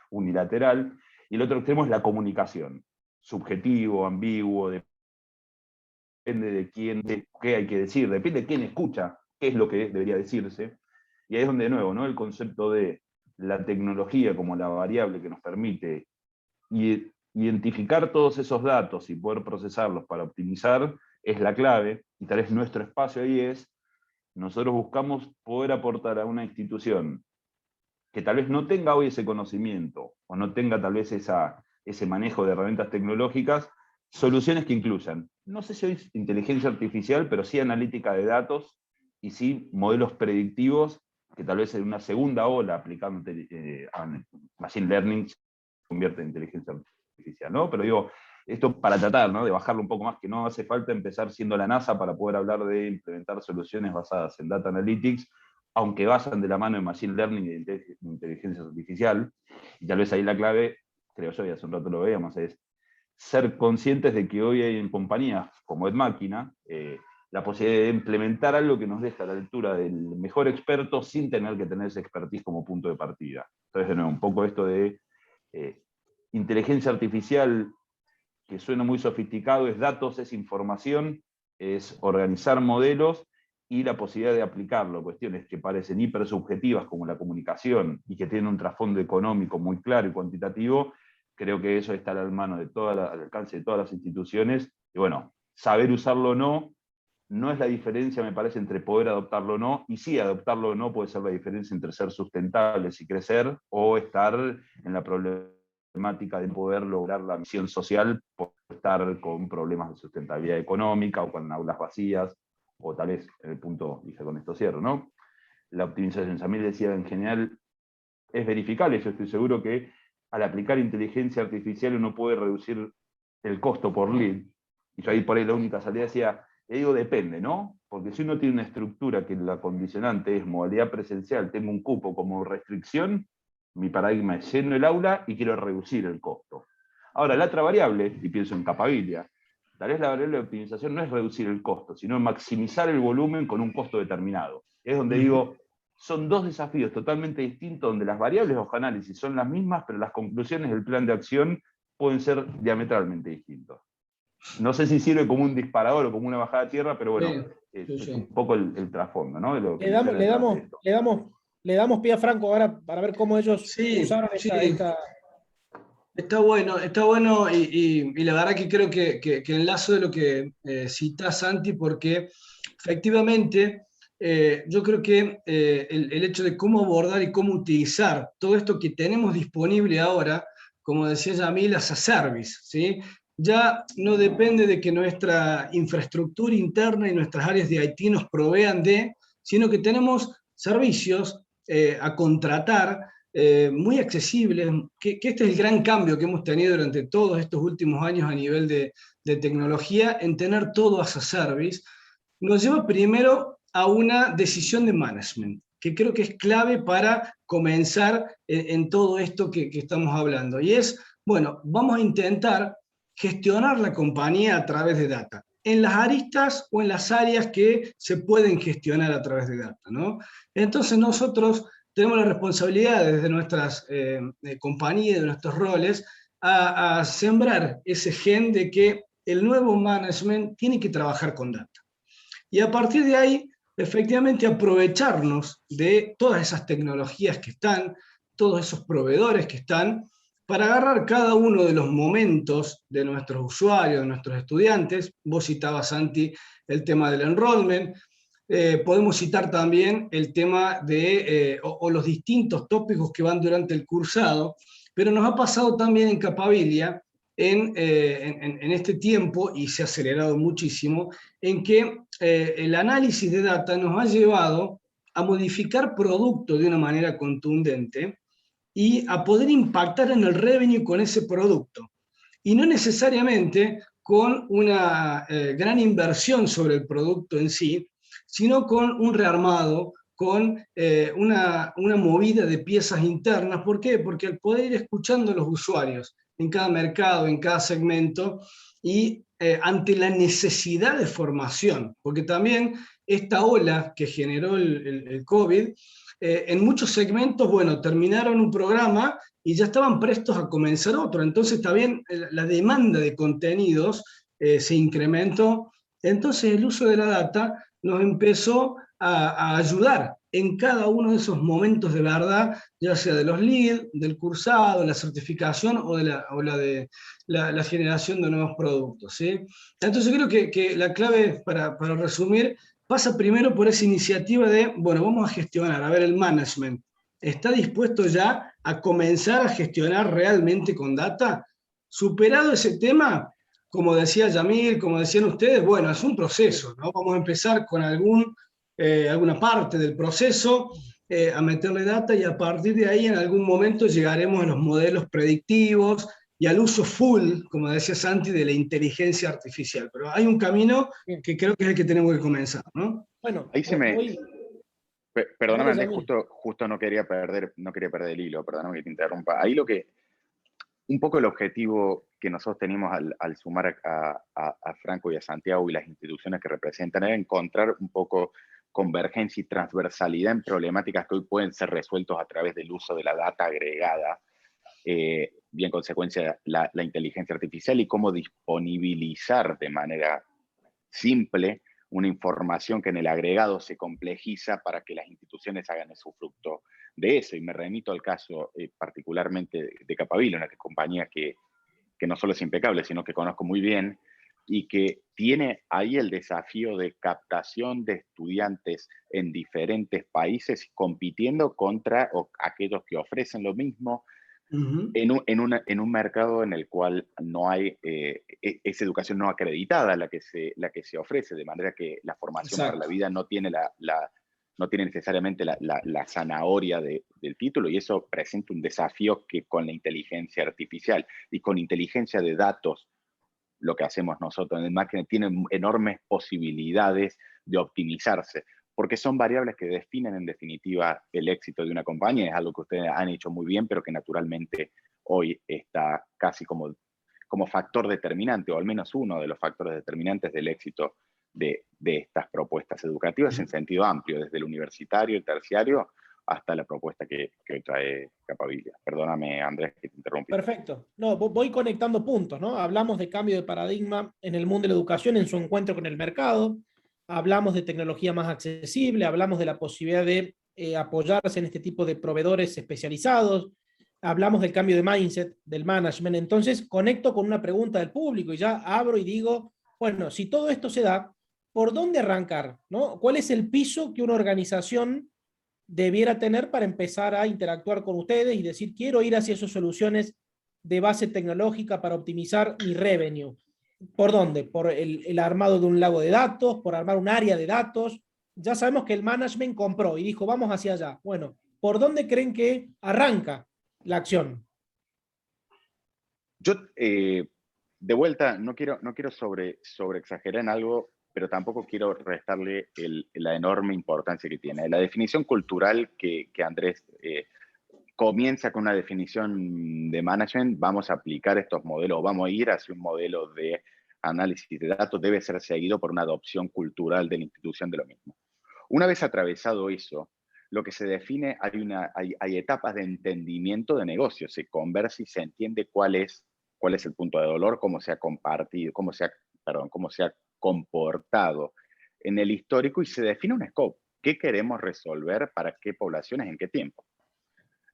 Speaker 4: unilateral, y el otro extremo es la comunicación, subjetivo, ambiguo, depende de quién, de qué hay que decir, depende de quién escucha, qué es lo que debería decirse, y ahí es donde de nuevo, ¿no? El concepto de la tecnología como la variable que nos permite identificar todos esos datos y poder procesarlos para optimizar es la clave, y tal vez nuestro espacio ahí es, nosotros buscamos poder aportar a una institución que tal vez no tenga hoy ese conocimiento, o no tenga tal vez ese manejo de herramientas tecnológicas, soluciones que incluyan, no sé si hoy inteligencia artificial, pero sí analítica de datos, y sí modelos predictivos, que tal vez en una segunda ola aplicando machine learning se convierte en inteligencia artificial, ¿no? Pero digo, esto para tratar, ¿no? De bajarlo un poco más, que no hace falta empezar siendo la NASA para poder hablar de implementar soluciones basadas en data analytics, aunque vayan de la mano de machine learning y de inteligencia artificial. Y tal vez ahí la clave, creo yo, y hace un rato lo veíamos, es ser conscientes de que hoy hay en compañías como EdMáquina la posibilidad de implementar algo que nos deja a la altura del mejor experto sin tener que tener ese expertise como punto de partida. Entonces, de nuevo, un poco esto de inteligencia artificial, que suena muy sofisticado, es datos, es información, es organizar modelos y la posibilidad de aplicarlo, cuestiones que parecen hipersubjetivas como la comunicación y que tienen un trasfondo económico muy claro y cuantitativo. Creo que eso está al alcance de todas las instituciones, y bueno, saber usarlo o no es la diferencia, me parece, entre poder adoptarlo o no, y sí, adoptarlo o no puede ser la diferencia entre ser sustentables y crecer, o estar en la problemática de poder lograr la misión social por estar con problemas de sustentabilidad económica o con aulas vacías, o tal vez, en el punto, dije con esto cierro, ¿no? La optimización, Samir decía, en general es verificable. Yo estoy seguro que al aplicar inteligencia artificial uno puede reducir el costo por lead, y yo ahí por ahí la única salida decía, Y digo, depende, ¿no? Porque si uno tiene una estructura que la condicionante es modalidad presencial, tengo un cupo como restricción, mi paradigma es lleno el aula y quiero reducir el costo. Ahora, la otra variable, y pienso en Capabilia, tal vez la variable de optimización no es reducir el costo, sino maximizar el volumen con un costo determinado. Es donde digo, son dos desafíos totalmente distintos, donde las variables o análisis son las mismas, pero las conclusiones del plan de acción pueden ser diametralmente distintos. No sé si sirve como un disparador o como una bajada a tierra, pero bueno, es un poco el trasfondo, ¿no? De lo que
Speaker 2: le damos pie a Franco ahora para ver cómo ellos usaron esta...
Speaker 5: Está bueno y la verdad que creo que enlazo de lo que cita Santi, porque efectivamente yo creo que el hecho de cómo abordar y cómo utilizar todo esto que tenemos disponible ahora, como decía Yamil, as a service, ¿sí? Ya no depende de que nuestra infraestructura interna y nuestras áreas de IT nos provean sino que tenemos servicios a contratar muy accesibles, que este es el gran cambio que hemos tenido durante todos estos últimos años a nivel de tecnología, en tener todo as a service, nos lleva primero a una decisión de management, que creo que es clave para comenzar en todo esto que estamos hablando. Y es, bueno, vamos a intentar gestionar la compañía a través de data, en las aristas o en las áreas que se pueden gestionar a través de data, ¿no? Entonces nosotros tenemos la responsabilidad desde nuestras compañías, de nuestros roles, a sembrar ese gen de que el nuevo management tiene que trabajar con data. Y a partir de ahí, efectivamente, aprovecharnos de todas esas tecnologías que están, todos esos proveedores que están, para agarrar cada uno de los momentos de nuestros usuarios, de nuestros estudiantes. Vos citabas, Santi, el tema del enrollment. Podemos citar también el tema de o los distintos tópicos que van durante el cursado, pero nos ha pasado también en Capabilia en este tiempo, y se ha acelerado muchísimo, en que el análisis de data nos ha llevado a modificar productos de una manera contundente y a poder impactar en el revenue con ese producto. Y no necesariamente con una gran inversión sobre el producto en sí, sino con un rearmado, con una movida de piezas internas. ¿Por qué? Porque al poder ir escuchando a los usuarios en cada mercado, en cada segmento, y ante la necesidad de formación, porque también esta ola que generó el COVID, en muchos segmentos, bueno, terminaron un programa y ya estaban prestos a comenzar otro. Entonces también la demanda de contenidos se incrementó. Entonces el uso de la data nos empezó a ayudar en cada uno de esos momentos de verdad, ya sea de los leads, del cursado, la certificación o la generación de nuevos productos, ¿sí? Entonces creo que la clave, para resumir, pasa primero por esa iniciativa de, bueno, vamos a gestionar, a ver, el management está dispuesto ya a comenzar a gestionar realmente con data. Superado ese tema, como decía Yamil, como decían ustedes, bueno, es un proceso, ¿no? Vamos a empezar con alguna parte del proceso, a meterle data, y a partir de ahí en algún momento llegaremos a los modelos predictivos y al uso full, como decía Santi, de la inteligencia artificial. Pero hay un camino que creo que es el que tenemos que comenzar, ¿no?
Speaker 2: Bueno,
Speaker 3: ahí perdóname, Andrés, justo no quería perder el hilo, perdóname que te interrumpa. Ahí un poco el objetivo que nosotros tenemos al sumar a Franco y a Santiago y las instituciones que representan era encontrar un poco convergencia y transversalidad en problemáticas que hoy pueden ser resueltos a través del uso de la data agregada, y en consecuencia la inteligencia artificial, y cómo disponibilizar de manera simple una información que en el agregado se complejiza para que las instituciones hagan su fruto de eso. Y me remito al caso particularmente de Capabilia, una compañía que no solo es impecable, sino que conozco muy bien, y que tiene ahí el desafío de captación de estudiantes en diferentes países, compitiendo contra aquellos que ofrecen lo mismo, en un mercado en el cual no hay esa educación no acreditada la que se ofrece, de manera que la formación para la vida no tiene no tiene necesariamente la zanahoria del título, y eso presenta un desafío que con la inteligencia artificial y con inteligencia de datos lo que hacemos nosotros en máquina tiene enormes posibilidades de optimizarse, porque son variables que definen en definitiva el éxito de una compañía. Es algo que ustedes han hecho muy bien, pero que naturalmente hoy está casi como factor determinante, o al menos uno de los factores determinantes del éxito de estas propuestas educativas en sentido amplio, desde el universitario, el terciario, hasta la propuesta que hoy trae Capabilia. Perdóname, Andrés, que te interrumpí.
Speaker 2: Perfecto. No, voy conectando puntos, ¿no? Hablamos de cambio de paradigma en el mundo de la educación en su encuentro con el mercado, hablamos de tecnología más accesible, hablamos de la posibilidad de apoyarse en este tipo de proveedores especializados, hablamos del cambio de mindset, del management. Entonces, conecto con una pregunta del público y ya abro y digo, bueno, si todo esto se da, ¿por dónde arrancar? ¿No? ¿Cuál es el piso que una organización debiera tener para empezar a interactuar con ustedes y decir, quiero ir hacia esas soluciones de base tecnológica para optimizar mi revenue? ¿Por dónde? Por el armado de un lago de datos, por armar un área de datos. Ya sabemos que el management compró y dijo, vamos hacia allá. Bueno, ¿por dónde creen que arranca la acción?
Speaker 3: Yo, de vuelta, no quiero sobre exagerar en algo, pero tampoco quiero restarle la enorme importancia que tiene. La definición cultural que Andrés comienza con una definición de management, vamos a aplicar estos modelos, vamos a ir hacia un modelo de análisis de datos, debe ser seguido por una adopción cultural de la institución de lo mismo. Una vez atravesado eso, lo que se define, hay etapas de entendimiento de negocio, se conversa y se entiende cuál es el punto de dolor, cómo se ha compartido, cómo se ha comportado en el histórico, y se define un scope. ¿Qué queremos resolver para qué poblaciones en qué tiempo?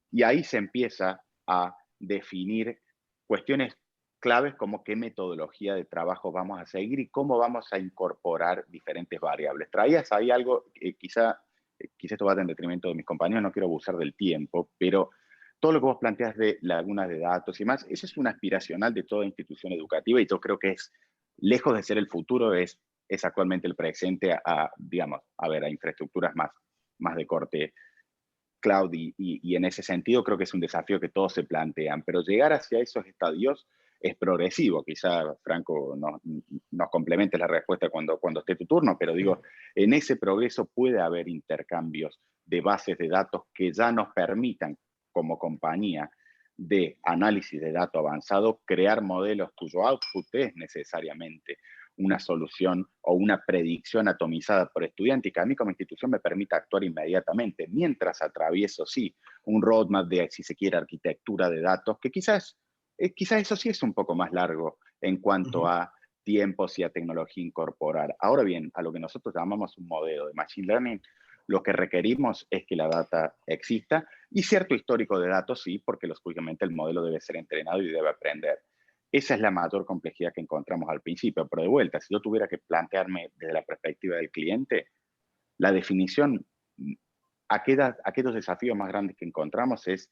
Speaker 3: Y ahí se empieza a definir cuestiones claves como qué metodología de trabajo vamos a seguir y cómo vamos a incorporar diferentes variables. Traías ahí algo, quizá esto va en detrimento de mis compañeros, no quiero abusar del tiempo, pero todo lo que vos planteas de lagunas de datos y más, eso es una aspiracional de toda institución educativa, y yo creo que es, lejos de ser el futuro, es actualmente el presente a infraestructuras más de corte cloud, y en ese sentido creo que es un desafío que todos se plantean, pero llegar hacia esos estadios es progresivo. Quizá Franco nos complemente la respuesta cuando esté tu turno, pero digo, en ese progreso puede haber intercambios de bases de datos que ya nos permitan, como compañía de análisis de datos avanzado, crear modelos cuyo output es necesariamente una solución o una predicción atomizada por estudiante, y que a mí como institución me permita actuar inmediatamente, mientras atravieso, sí, un roadmap de, si se quiere, arquitectura de datos, que quizás eso sí es un poco más largo en cuanto a tiempos y a tecnología incorporar. Ahora bien, a lo que nosotros llamamos un modelo de Machine Learning, lo que requerimos es que la data exista y cierto histórico de datos, sí, porque lógicamente el modelo debe ser entrenado y debe aprender. Esa es la mayor complejidad que encontramos al principio, pero de vuelta, si yo tuviera que plantearme desde la perspectiva del cliente, la definición, aquellos desafíos más grandes que encontramos es,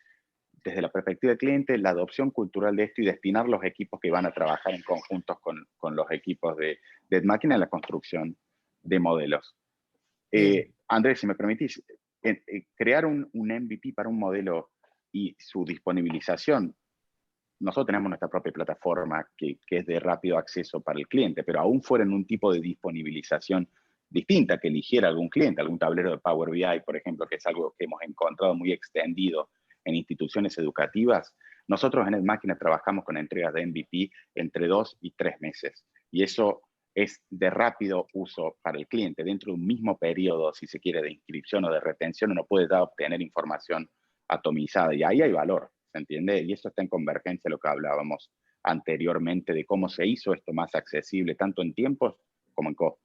Speaker 3: desde la perspectiva del cliente, la adopción cultural de esto y destinar los equipos que van a trabajar en conjuntos con los equipos de máquina en la construcción de modelos. Andrés, si me permitís, crear un MVP para un modelo y su disponibilización. Nosotros tenemos nuestra propia plataforma que es de rápido acceso para el cliente, pero aún fuera en un tipo de disponibilización distinta que eligiera algún cliente, algún tablero de Power BI, por ejemplo, que es algo que hemos encontrado muy extendido en instituciones educativas. Nosotros en EdMáquina trabajamos con entregas de MVP entre 2 y 3 meses, y eso es de rápido uso para el cliente. Dentro de un mismo periodo, si se quiere, de inscripción o de retención, uno puede ya obtener información atomizada, y ahí hay valor, ¿se entiende? Y eso está en convergencia a lo que hablábamos anteriormente de cómo se hizo esto más accesible, tanto en tiempos como en costos.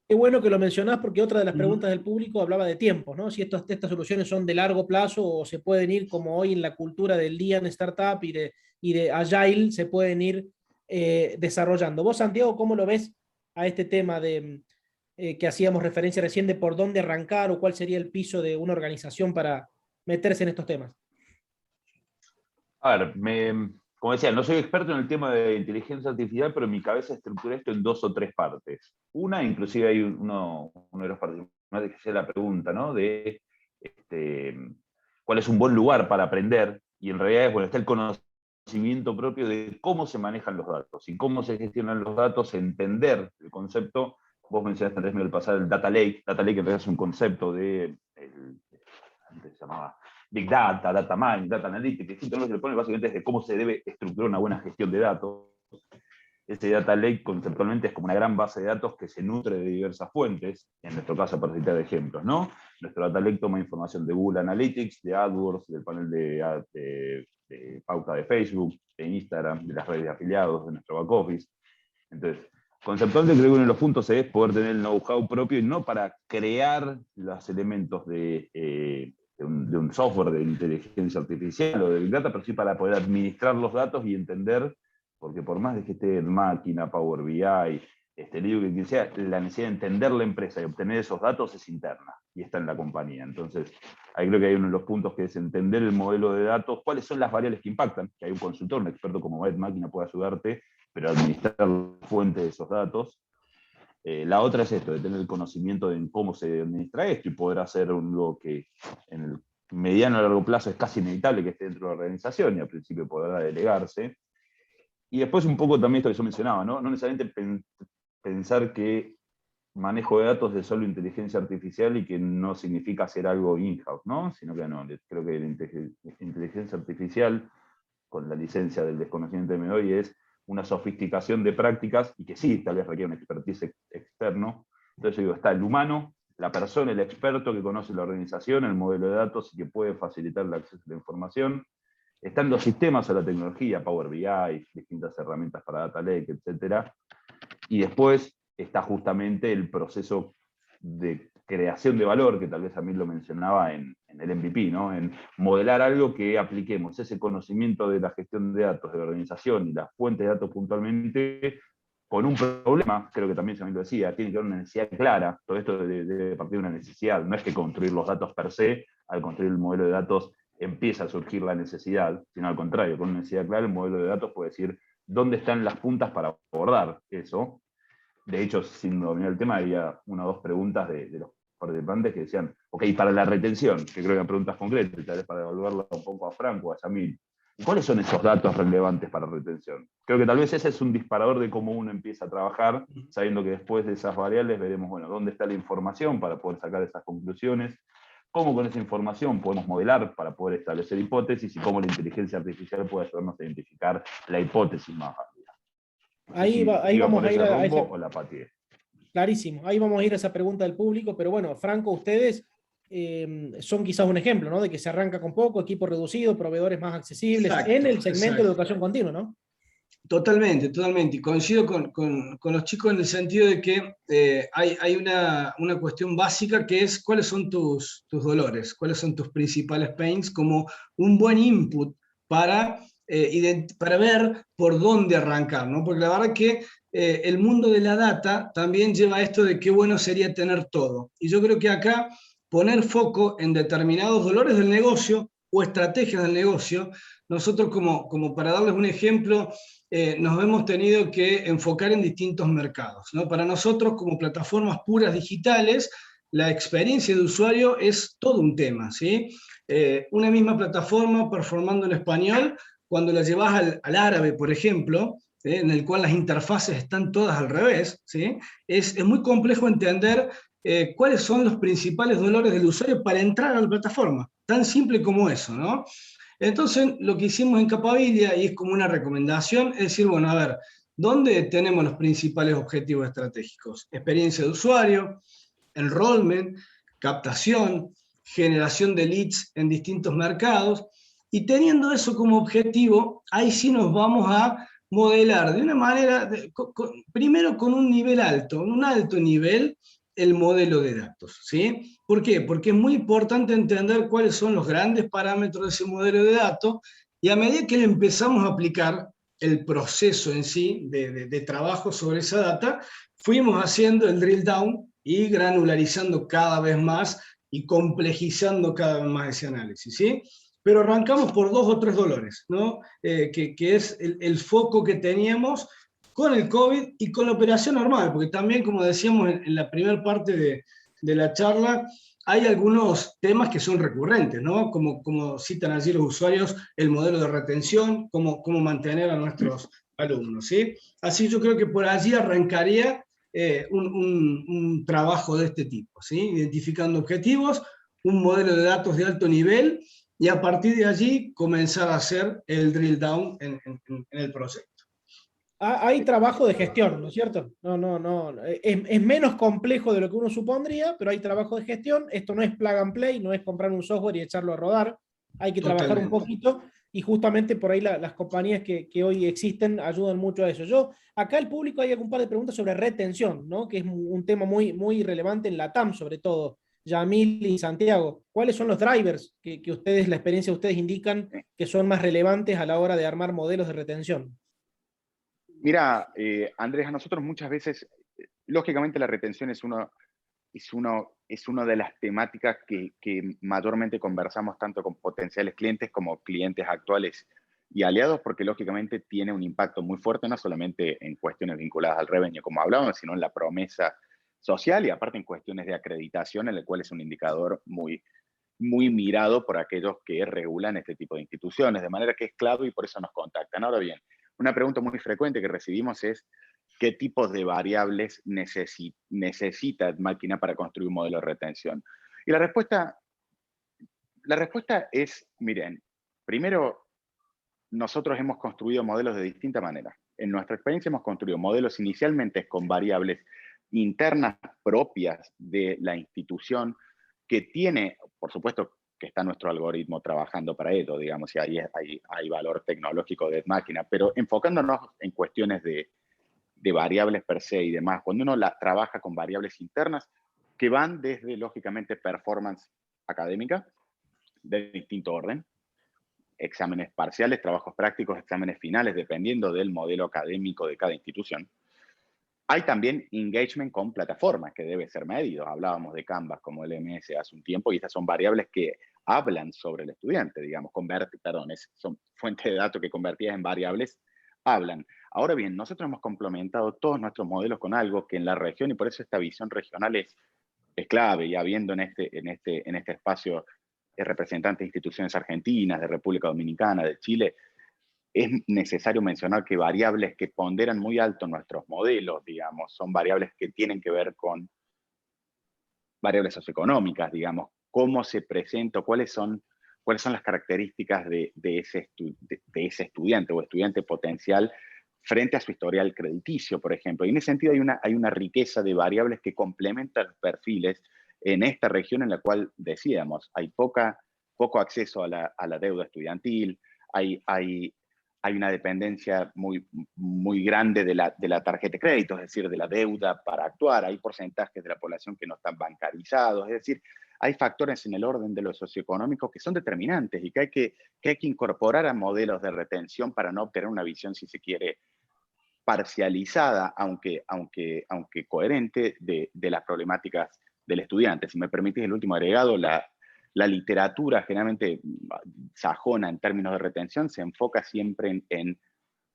Speaker 2: Qué bueno que lo mencionás, porque otra de las preguntas del público hablaba de tiempos, ¿no? Si estas soluciones son de largo plazo o se pueden ir, como hoy en la cultura del Lean Startup y de Agile, se pueden ir desarrollando. Vos, Santiago, ¿cómo lo ves a este tema de que hacíamos referencia recién de por dónde arrancar o cuál sería el piso de una organización para meterse en estos temas?
Speaker 4: A ver, como decía, no soy experto en el tema de inteligencia artificial, pero en mi cabeza estructuré esto en 2 o 3 partes. Una, inclusive hay uno de los participantes que hacía la pregunta, ¿no? ¿Cuál es un buen lugar para aprender? Y en realidad es, bueno, está el conocimiento conocimiento propio de cómo se manejan los datos y cómo se gestionan los datos, entender el concepto. Vos mencionaste antes del pasado el Data Lake. Data Lake en realidad es un concepto de, antes se llamaba Big Data, Data Mining, Data Analytics, distintos nombres que le ponen básicamente es de cómo se debe estructurar una buena gestión de datos. Ese Data Lake conceptualmente es como una gran base de datos que se nutre de diversas fuentes, en nuestro caso para citar ejemplos, ¿no? Nuestro Data Lake toma información de Google Analytics, de AdWords, del panel de pauta de Facebook, de Instagram, de las redes de afiliados, de nuestro back office. Entonces, conceptualmente creo que uno de los puntos es poder tener el know-how propio y no para crear los elementos de un software de inteligencia artificial o de Big Data, pero sí para poder administrar los datos y entender, porque por más de que esté en máquina, Power BI, libro que quien sea, la necesidad de entender la empresa y obtener esos datos es interna y está en la compañía. Entonces, ahí creo que hay uno de los puntos que es entender el modelo de datos, cuáles son las variables que impactan, que hay un consultor, un experto como Ed Máquina puede ayudarte, pero administrar la fuente de esos datos. La otra es esto, de tener el conocimiento de cómo se administra esto y poder hacer algo que en el mediano a largo plazo es casi inevitable que esté dentro de la organización y al principio podrá delegarse. Y después un poco también esto que yo mencionaba, ¿no? No necesariamente pensar que manejo de datos de solo inteligencia artificial y que no significa hacer algo in-house, ¿no? Sino que no, creo que la inteligencia artificial, con la licencia del desconocimiento que me doy, es una sofisticación de prácticas y que sí, tal vez requiere un expertise externo. Entonces yo digo, está el humano, la persona, el experto que conoce la organización, el modelo de datos y que puede facilitar el acceso a la información. Están los sistemas a la tecnología, Power BI, distintas herramientas para Data Lake, etc. Y después está justamente el proceso de creación de valor, que tal vez a mí lo mencionaba en el MVP, ¿no? En modelar algo que apliquemos ese conocimiento de la gestión de datos de la organización y las fuentes de datos puntualmente con un problema, creo que también se me lo decía, tiene que haber una necesidad clara, todo esto debe partir de una necesidad, no es que construir los datos per se, al construir el modelo de datos empieza a surgir la necesidad, sino al contrario, con una necesidad clara el modelo de datos puede decir dónde están las puntas para abordar eso. De hecho, sin dominar el tema, había una o dos preguntas de los participantes que decían, ok, para la retención, que creo que eran preguntas concretas, tal vez para devolverla un poco a Franco, a Yamil, ¿cuáles son esos datos relevantes para retención? Creo que tal vez ese es un disparador de cómo uno empieza a trabajar, sabiendo que después de esas variables veremos, bueno, dónde está la información para poder sacar esas conclusiones, cómo con esa información podemos modelar para poder establecer hipótesis y cómo la inteligencia artificial puede ayudarnos a identificar la hipótesis más rápida.
Speaker 2: Ahí vamos a ir a ese...
Speaker 4: o la pateé.
Speaker 2: Clarísimo, ahí vamos a ir a esa pregunta del público, pero bueno, Franco, ustedes son quizás un ejemplo, ¿no? De que se arranca con poco, equipo reducido, proveedores más accesibles,
Speaker 5: exacto,
Speaker 2: en el segmento de educación continua, ¿no?
Speaker 5: Totalmente, totalmente. Y coincido con los chicos en el sentido de que hay una cuestión básica que es cuáles son tus dolores, cuáles son tus principales pains, como un buen input para ver por dónde arrancar, ¿no? Porque la verdad que el mundo de la data también lleva a esto de qué bueno sería tener todo. Y yo creo que acá poner foco en determinados dolores del negocio o estrategias del negocio, nosotros como para darles un ejemplo, nos hemos tenido que enfocar en distintos mercados, ¿no? Para nosotros, como plataformas puras digitales, la experiencia de usuario es todo un tema, ¿sí? Una misma plataforma performando en español, cuando la llevas al árabe, por ejemplo, en el cual las interfaces están todas al revés, ¿sí? Es muy complejo entender cuáles son los principales dolores del usuario para entrar a la plataforma. Tan simple como eso, ¿no? Entonces, lo que hicimos en Capabilia, y es como una recomendación, es decir, bueno, a ver, ¿dónde tenemos los principales objetivos estratégicos? Experiencia de usuario, enrollment, captación, generación de leads en distintos mercados, y teniendo eso como objetivo, ahí sí nos vamos a modelar de una manera, primero con un nivel alto, un alto nivel, el modelo de datos, ¿sí? ¿Por qué? Porque es muy importante entender cuáles son los grandes parámetros de ese modelo de datos y a medida que le empezamos a aplicar el proceso en sí de trabajo sobre esa data, fuimos haciendo el drill down y granularizando cada vez más y complejizando cada vez más ese análisis, ¿sí? Pero arrancamos por 2 o 3 dolores, ¿no? Que es el foco que teníamos con el COVID y con la operación normal, porque también, como decíamos en la primera parte de la charla, hay algunos temas que son recurrentes, ¿no? Como citan allí los usuarios, el modelo de retención, cómo mantener a nuestros alumnos, ¿sí? Así yo creo que por allí arrancaría un trabajo de este tipo, ¿sí? Identificando objetivos, un modelo de datos de alto nivel, y a partir de allí comenzar a hacer el drill down en el proyecto.
Speaker 2: Hay trabajo de gestión, ¿no es cierto? No. Es menos complejo de lo que uno supondría, pero hay trabajo de gestión. Esto no es plug and play, no es comprar un software y echarlo a rodar. Hay que trabajar un poquito, y justamente por ahí las compañías que hoy existen ayudan mucho a eso. Acá el público hay algún par de preguntas sobre retención, ¿no? Que es un tema muy relevante en la TAM, sobre todo. Yamil y Santiago, ¿cuáles son los drivers que ustedes, la experiencia de ustedes indican que son más relevantes a la hora de armar modelos de retención?
Speaker 3: Mira, Andrés, a nosotros muchas veces, lógicamente la retención es una de las temáticas que mayormente conversamos tanto con potenciales clientes como clientes actuales y aliados, porque lógicamente tiene un impacto muy fuerte, no solamente en cuestiones vinculadas al revenue, como hablábamos, sino en la promesa social y aparte en cuestiones de acreditación, en el cual es un indicador muy mirado por aquellos que regulan este tipo de instituciones, de manera que es clave y por eso nos contactan. Ahora bien, una pregunta muy frecuente que recibimos es qué tipos de variables necesita máquina para construir un modelo de retención. Y la respuesta es, miren, primero, nosotros hemos construido modelos de distinta manera. En nuestra experiencia hemos construido modelos inicialmente con variables internas propias de la institución que tiene, por supuesto, que está nuestro algoritmo trabajando para ello, digamos, y ahí hay valor tecnológico de máquina, pero enfocándonos en cuestiones de variables per se y demás, cuando uno trabaja con variables internas que van desde, lógicamente, performance académica de distinto orden, exámenes parciales, trabajos prácticos, exámenes finales, dependiendo del modelo académico de cada institución. Hay también engagement con plataformas que debe ser medido. Hablábamos de Canvas como LMS hace un tiempo y estas son variables que hablan sobre el estudiante, digamos, son fuentes de datos que convertidas en variables hablan. Ahora bien, nosotros hemos complementado todos nuestros modelos con algo que en la región, y por eso esta visión regional es clave, y habiendo en este espacio representantes de instituciones argentinas, de República Dominicana, de Chile, es necesario mencionar que variables que ponderan muy alto nuestros modelos, digamos, son variables que tienen que ver con variables socioeconómicas, digamos, cómo se presenta, cuáles son las características de ese estudiante o estudiante potencial frente a su historial crediticio, por ejemplo. Y en ese sentido hay una riqueza de variables que complementan los perfiles en esta región en la cual decíamos, hay poco acceso a la deuda estudiantil, hay una dependencia muy grande de la tarjeta de crédito, es decir, de la deuda para actuar. Hay porcentajes de la población que no están bancarizados, es decir, hay factores en el orden de lo socioeconómico que son determinantes y que hay que incorporar a modelos de retención para no obtener una visión, si se quiere, parcializada, aunque coherente, de las problemáticas del estudiante. Si me permitís el último agregado, la literatura generalmente sajona en términos de retención se enfoca siempre en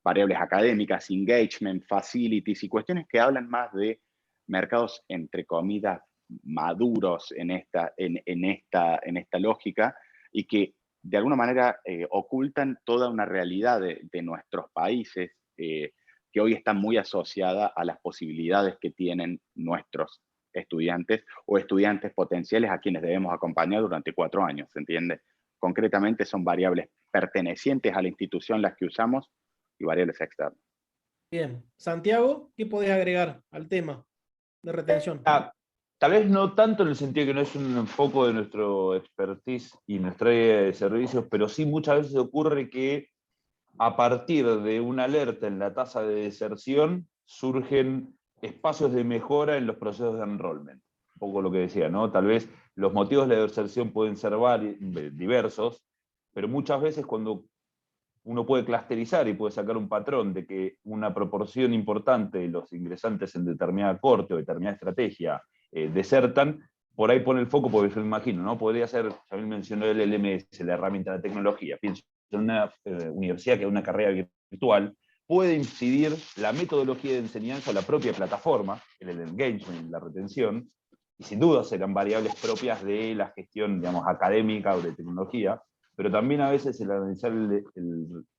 Speaker 3: variables académicas, engagement, facilities y cuestiones que hablan más de mercados, entre comillas, maduros en esta lógica y que de alguna manera ocultan toda una realidad de nuestros países que hoy está muy asociada a las posibilidades que tienen nuestros estudiantes o estudiantes potenciales a quienes debemos acompañar durante 4 años, ¿se entiende? Concretamente son variables pertenecientes a la institución las que usamos y variables externas.
Speaker 2: Bien. Santiago, ¿qué podés agregar al tema de retención?
Speaker 4: Tal vez no tanto en el sentido que no es un foco de nuestro expertise y nuestra área de servicios, pero sí muchas veces ocurre que a partir de una alerta en la tasa de deserción surgen espacios de mejora en los procesos de enrollment. Un poco lo que decía, ¿no? Tal vez los motivos de la deserción pueden ser diversos, pero muchas veces cuando uno puede clusterizar y puede sacar un patrón de que una proporción importante de los ingresantes en determinada corte o determinada estrategia desertan, por ahí pone el foco, porque yo me imagino, ¿no? Podría ser, también mencionó el LMS, la herramienta de tecnología. Pienso en una universidad que es una carrera virtual, puede incidir la metodología de enseñanza o la propia plataforma, el engagement, la retención, y sin duda serán variables propias de la gestión, digamos, académica o de tecnología, pero también a veces el analizar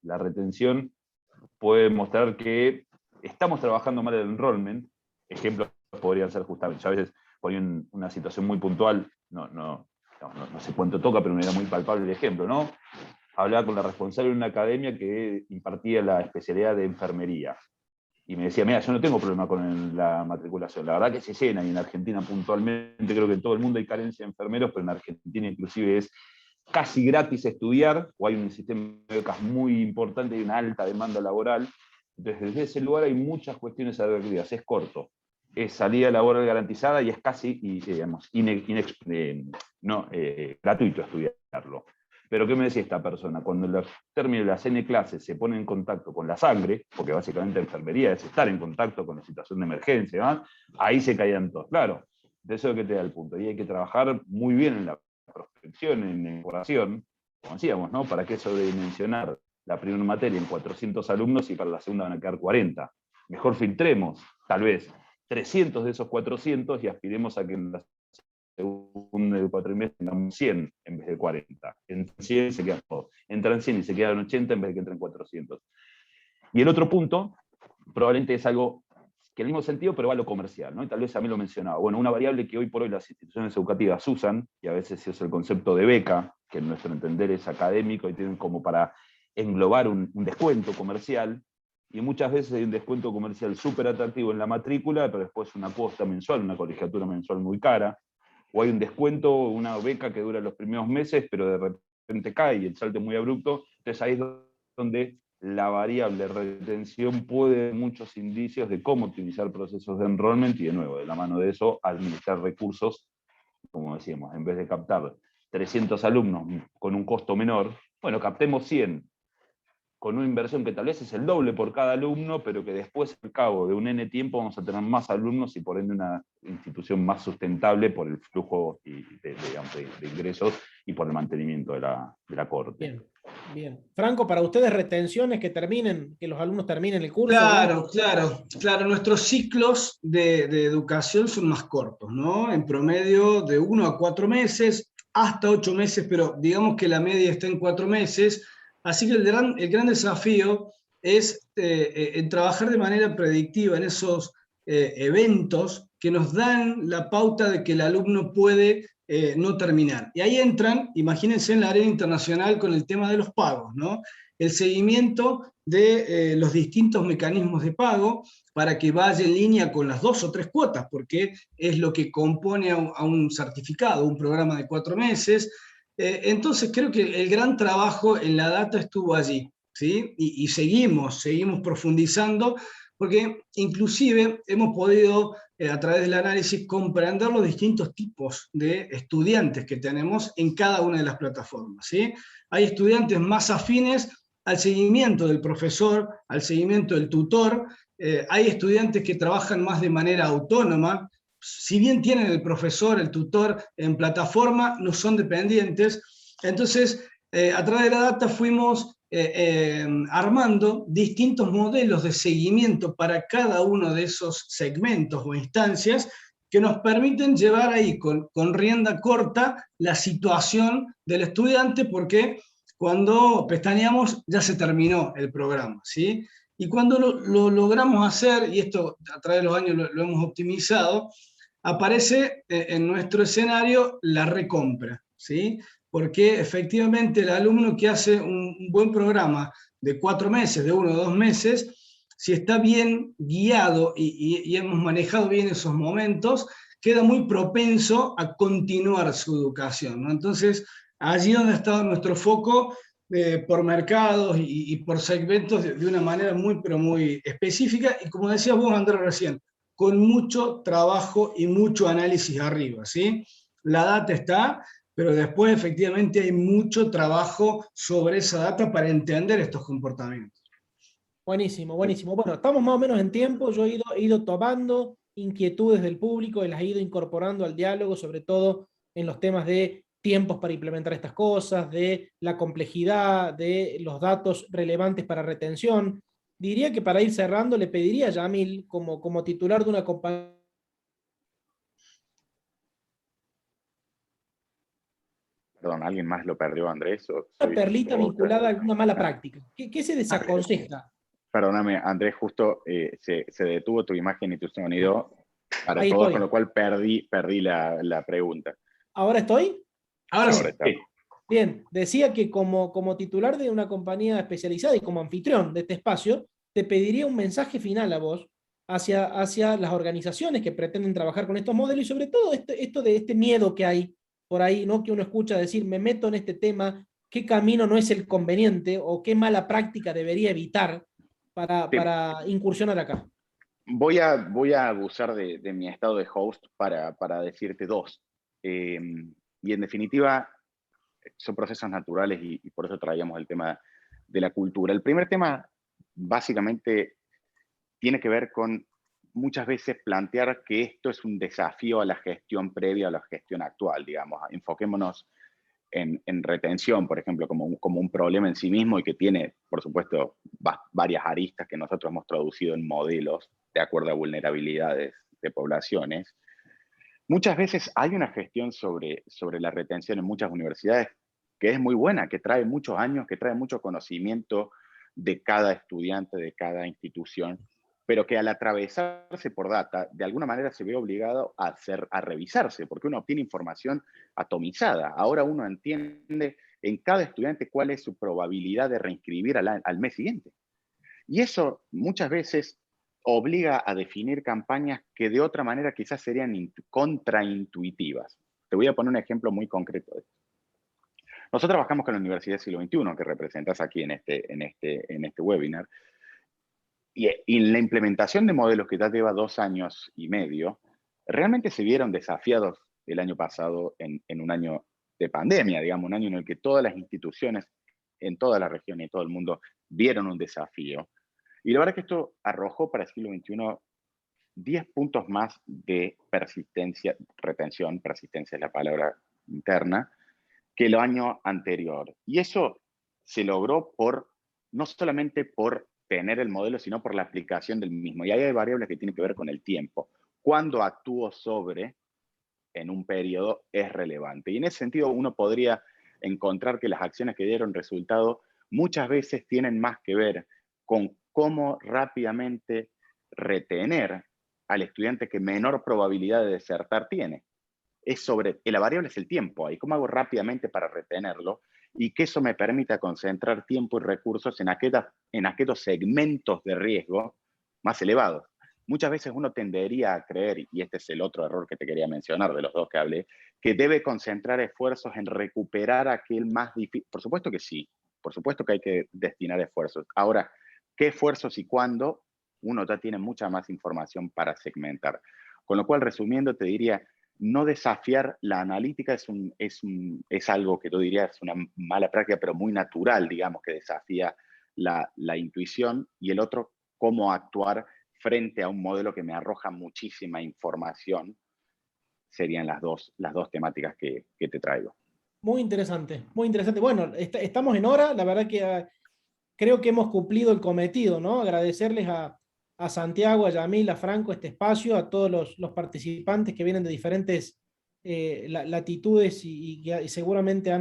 Speaker 4: la retención puede mostrar que estamos trabajando mal el enrollment. Ejemplos podrían ser justamente, yo a veces ponía una situación muy puntual, no sé cuánto toca, pero era muy palpable el ejemplo, ¿no? Hablaba con la responsable de una academia que impartía la especialidad de enfermería. Y me decía, mira, yo no tengo problema con la matriculación, la verdad que se llena, y en Argentina puntualmente, creo que en todo el mundo hay carencia de enfermeros, pero en Argentina inclusive es casi gratis estudiar, o hay un sistema de becas muy importante y una alta demanda laboral. Entonces, desde ese lugar hay muchas cuestiones advertidas. Es corto, es salida laboral garantizada y es casi, digamos, gratuito estudiarlo. Pero ¿qué me decía esta persona? Cuando los términos de las N clases se ponen en contacto con la sangre, porque básicamente enfermería es estar en contacto con la situación de emergencia, ¿no? Ahí se caían todos. Claro, de eso es lo que te da el punto. Y hay que trabajar muy bien en la prospección, en la incorporación, como decíamos, ¿no? Para que sobredimensionar la primera materia en 400 alumnos y para la segunda van a quedar 40. Mejor filtremos, tal vez, 300 de esos 400 y aspiremos a que en la segunda cuatrimestre tengamos 100 en vez de 40. En 100 se quedan todos. Entran 100 y se quedan 80 en vez de que entren 400. Y el otro punto, probablemente es algo que en el mismo sentido, pero va a lo comercial, ¿no? Y tal vez a mí lo mencionaba. Bueno, una variable que hoy por hoy las instituciones educativas usan, y a veces es el concepto de beca, que en nuestro entender es académico y tienen como para englobar un descuento comercial, y muchas veces hay un descuento comercial súper atractivo en la matrícula, pero después una cuota mensual, una colegiatura mensual muy cara, o hay un descuento, una beca que dura los primeros meses, pero de repente cae y el salto es muy abrupto. Entonces ahí es donde la variable retención puede dar muchos indicios de cómo optimizar procesos de enrollment y, de nuevo, de la mano de eso, administrar recursos, como decíamos, en vez de captar 300 alumnos con un costo menor, bueno, captemos 100, con una inversión que tal vez es el doble por cada alumno, pero que después, al cabo de un N tiempo, vamos a tener más alumnos y por ende una institución más sustentable por el flujo de ingresos y por el mantenimiento de la corte.
Speaker 2: Bien, bien. Franco, para ustedes retenciones que terminen, que los alumnos terminen el curso.
Speaker 5: Claro, claro. Nuestros ciclos de educación son más cortos, ¿no? En promedio de 1 a 4 meses, hasta 8 meses, pero digamos que la media está en 4 meses. Así que el gran desafío es en trabajar de manera predictiva en esos eventos que nos dan la pauta de que el alumno puede no terminar. Y ahí entran, imagínense en la arena internacional con el tema de los pagos, ¿no? El seguimiento de los distintos mecanismos de pago para que vaya en línea con las 2 o 3 cuotas, porque es lo que compone a un certificado, un programa de 4 meses. Entonces creo que el gran trabajo en la data estuvo allí, ¿sí? Y seguimos profundizando, porque inclusive hemos podido, a través del análisis, comprender los distintos tipos de estudiantes que tenemos en cada una de las plataformas, ¿sí? Hay estudiantes más afines al seguimiento del profesor, al seguimiento del tutor, hay estudiantes que trabajan más de manera autónoma, si bien tienen el profesor, el tutor en plataforma, no son dependientes. Entonces, a través de la data fuimos armando distintos modelos de seguimiento para cada uno de esos segmentos o instancias que nos permiten llevar ahí con rienda corta la situación del estudiante, porque cuando pestañeamos ya se terminó el programa, ¿sí? Y cuando lo logramos hacer, y esto a través de los años lo hemos optimizado, aparece en nuestro escenario la recompra, ¿sí? Porque efectivamente el alumno que hace un buen programa de 4 meses, de 1 o 2 meses, si está bien guiado y hemos manejado bien esos momentos, queda muy propenso a continuar su educación, ¿no? Entonces, allí donde está nuestro foco, por mercados y por segmentos de una manera muy, pero muy específica, y como decías vos, Andrés, recién, con mucho trabajo y mucho análisis arriba, ¿sí? La data está, pero después efectivamente hay mucho trabajo sobre esa data para entender estos comportamientos.
Speaker 2: Buenísimo, buenísimo. Bueno, estamos más o menos en tiempo. Yo he ido tomando inquietudes del público y las he ido incorporando al diálogo, sobre todo en los temas de tiempos para implementar estas cosas, de la complejidad, de los datos relevantes para retención. Diría que para ir cerrando le pediría a Yamil, como titular de una compañía
Speaker 3: Perdón, ¿alguien más lo perdió, Andrés?
Speaker 2: Una perlita vinculada a alguna mala práctica. ¿Qué se desaconseja?
Speaker 3: Perdóname, Andrés, justo se detuvo tu imagen y tu sonido para
Speaker 2: Ahí
Speaker 3: todos,
Speaker 2: estoy.
Speaker 3: con lo cual perdí la pregunta.
Speaker 2: ¿Ahora estoy?
Speaker 5: Ahora sí.
Speaker 3: Está.
Speaker 2: Bien, decía que como titular de una compañía especializada y como anfitrión de este espacio, te pediría un mensaje final a vos hacia las organizaciones que pretenden trabajar con estos modelos y sobre todo esto de este miedo que hay por ahí, ¿no? Que uno escucha decir, me meto en este tema, qué camino no es el conveniente o qué mala práctica debería evitar para incursionar acá.
Speaker 3: Voy a abusar de mi estado de host para decirte dos. Y en definitiva, son procesos naturales y por eso traíamos el tema de la cultura. El primer tema, básicamente, tiene que ver con muchas veces plantear que esto es un desafío a la gestión previa a la gestión actual, digamos. Enfoquémonos en retención, por ejemplo, como un problema en sí mismo y que tiene, por supuesto, varias aristas que nosotros hemos traducido en modelos de acuerdo a vulnerabilidades de poblaciones. Muchas veces hay una gestión sobre la retención en muchas universidades que es muy buena, que trae muchos años, que trae mucho conocimiento de cada estudiante, de cada institución, pero que al atravesarse por data, de alguna manera se ve obligado a revisarse, porque uno obtiene información atomizada. Ahora uno entiende en cada estudiante cuál es su probabilidad de reinscribir al mes siguiente. Y eso muchas veces obliga a definir campañas que de otra manera quizás serían contraintuitivas. Te voy a poner un ejemplo muy concreto de esto. Nosotros trabajamos con la Universidad del Siglo XXI, que representas aquí en este webinar, y la implementación de modelos que ya lleva 2 años y medio, realmente se vieron desafiados el año pasado en un año de pandemia, digamos, un año en el que todas las instituciones en toda la región y en todo el mundo vieron un desafío. Y la verdad es que esto arrojó para el siglo XXI 10 puntos más de retención, persistencia es la palabra interna, que el año anterior. Y eso se logró no solamente por tener el modelo, sino por la aplicación del mismo. Y ahí hay variables que tienen que ver con el tiempo. Cuando actúo sobre en un periodo es relevante. Y en ese sentido uno podría encontrar que las acciones que dieron resultado muchas veces tienen más que ver con cómo rápidamente retener al estudiante que menor probabilidad de desertar tiene. La variable es el tiempo, ahí cómo hago rápidamente para retenerlo y que eso me permita concentrar tiempo y recursos en aquellos segmentos de riesgo más elevados. Muchas veces uno tendería a creer, y este es el otro error que te quería mencionar de los dos que hablé, que debe concentrar esfuerzos en recuperar aquel más difícil. Por supuesto que sí, por supuesto que hay que destinar esfuerzos. Ahora, ¿qué esfuerzos y cuándo? Uno ya tiene mucha más información para segmentar. Con lo cual, resumiendo, te diría, no desafiar la analítica es algo que yo diría es una mala práctica, pero muy natural, digamos, que desafía la intuición, y el otro, cómo actuar frente a un modelo que me arroja muchísima información, serían las dos temáticas que te traigo.
Speaker 2: Muy interesante, muy interesante. Bueno, estamos en hora, la verdad que creo que hemos cumplido el cometido, ¿no? Agradecerles a Santiago, a Yamil, a Franco este espacio, a todos los participantes que vienen de diferentes latitudes y seguramente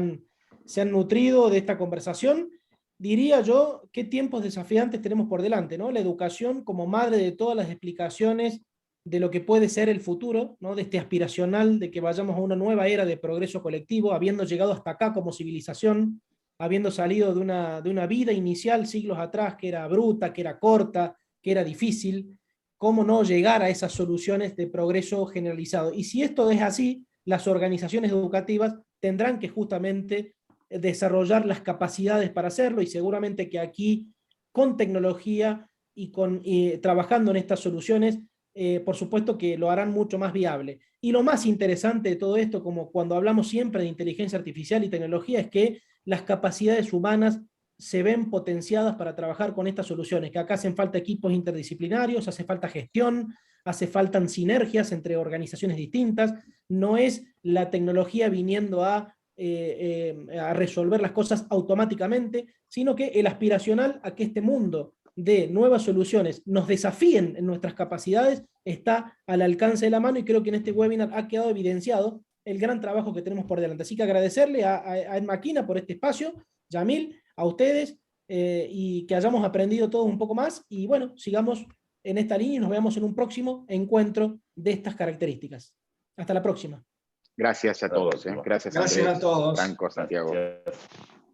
Speaker 2: se han nutrido de esta conversación. Diría yo, qué tiempos desafiantes tenemos por delante, ¿no? La educación como madre de todas las explicaciones de lo que puede ser el futuro, ¿no? De este aspiracional, de que vayamos a una nueva era de progreso colectivo, habiendo llegado hasta acá como civilización, habiendo salido de una vida inicial siglos atrás que era bruta, que era corta, que era difícil, cómo no llegar a esas soluciones de progreso generalizado. Y si esto es así, las organizaciones educativas tendrán que justamente desarrollar las capacidades para hacerlo, y seguramente que aquí, con tecnología y trabajando en estas soluciones, por supuesto que lo harán mucho más viable. Y lo más interesante de todo esto, como cuando hablamos siempre de inteligencia artificial y tecnología, es que las capacidades humanas se ven potenciadas para trabajar con estas soluciones, que acá hacen falta equipos interdisciplinarios, hace falta gestión, hace falta sinergias entre organizaciones distintas, no es la tecnología viniendo a resolver las cosas automáticamente, sino que el aspiracional a que este mundo de nuevas soluciones nos desafíen en nuestras capacidades está al alcance de la mano, y creo que en este webinar ha quedado evidenciado el gran trabajo que tenemos por delante. Así que agradecerle a Ed Maquina por este espacio, Yamil, a ustedes, y que hayamos aprendido todos un poco más, y bueno, sigamos en esta línea y nos veamos en un próximo encuentro de estas características. Hasta la próxima.
Speaker 3: Gracias a todos. Gracias,
Speaker 5: Gracias
Speaker 3: Andrés,
Speaker 5: a todos.
Speaker 3: Franco, Santiago.
Speaker 4: Gracias.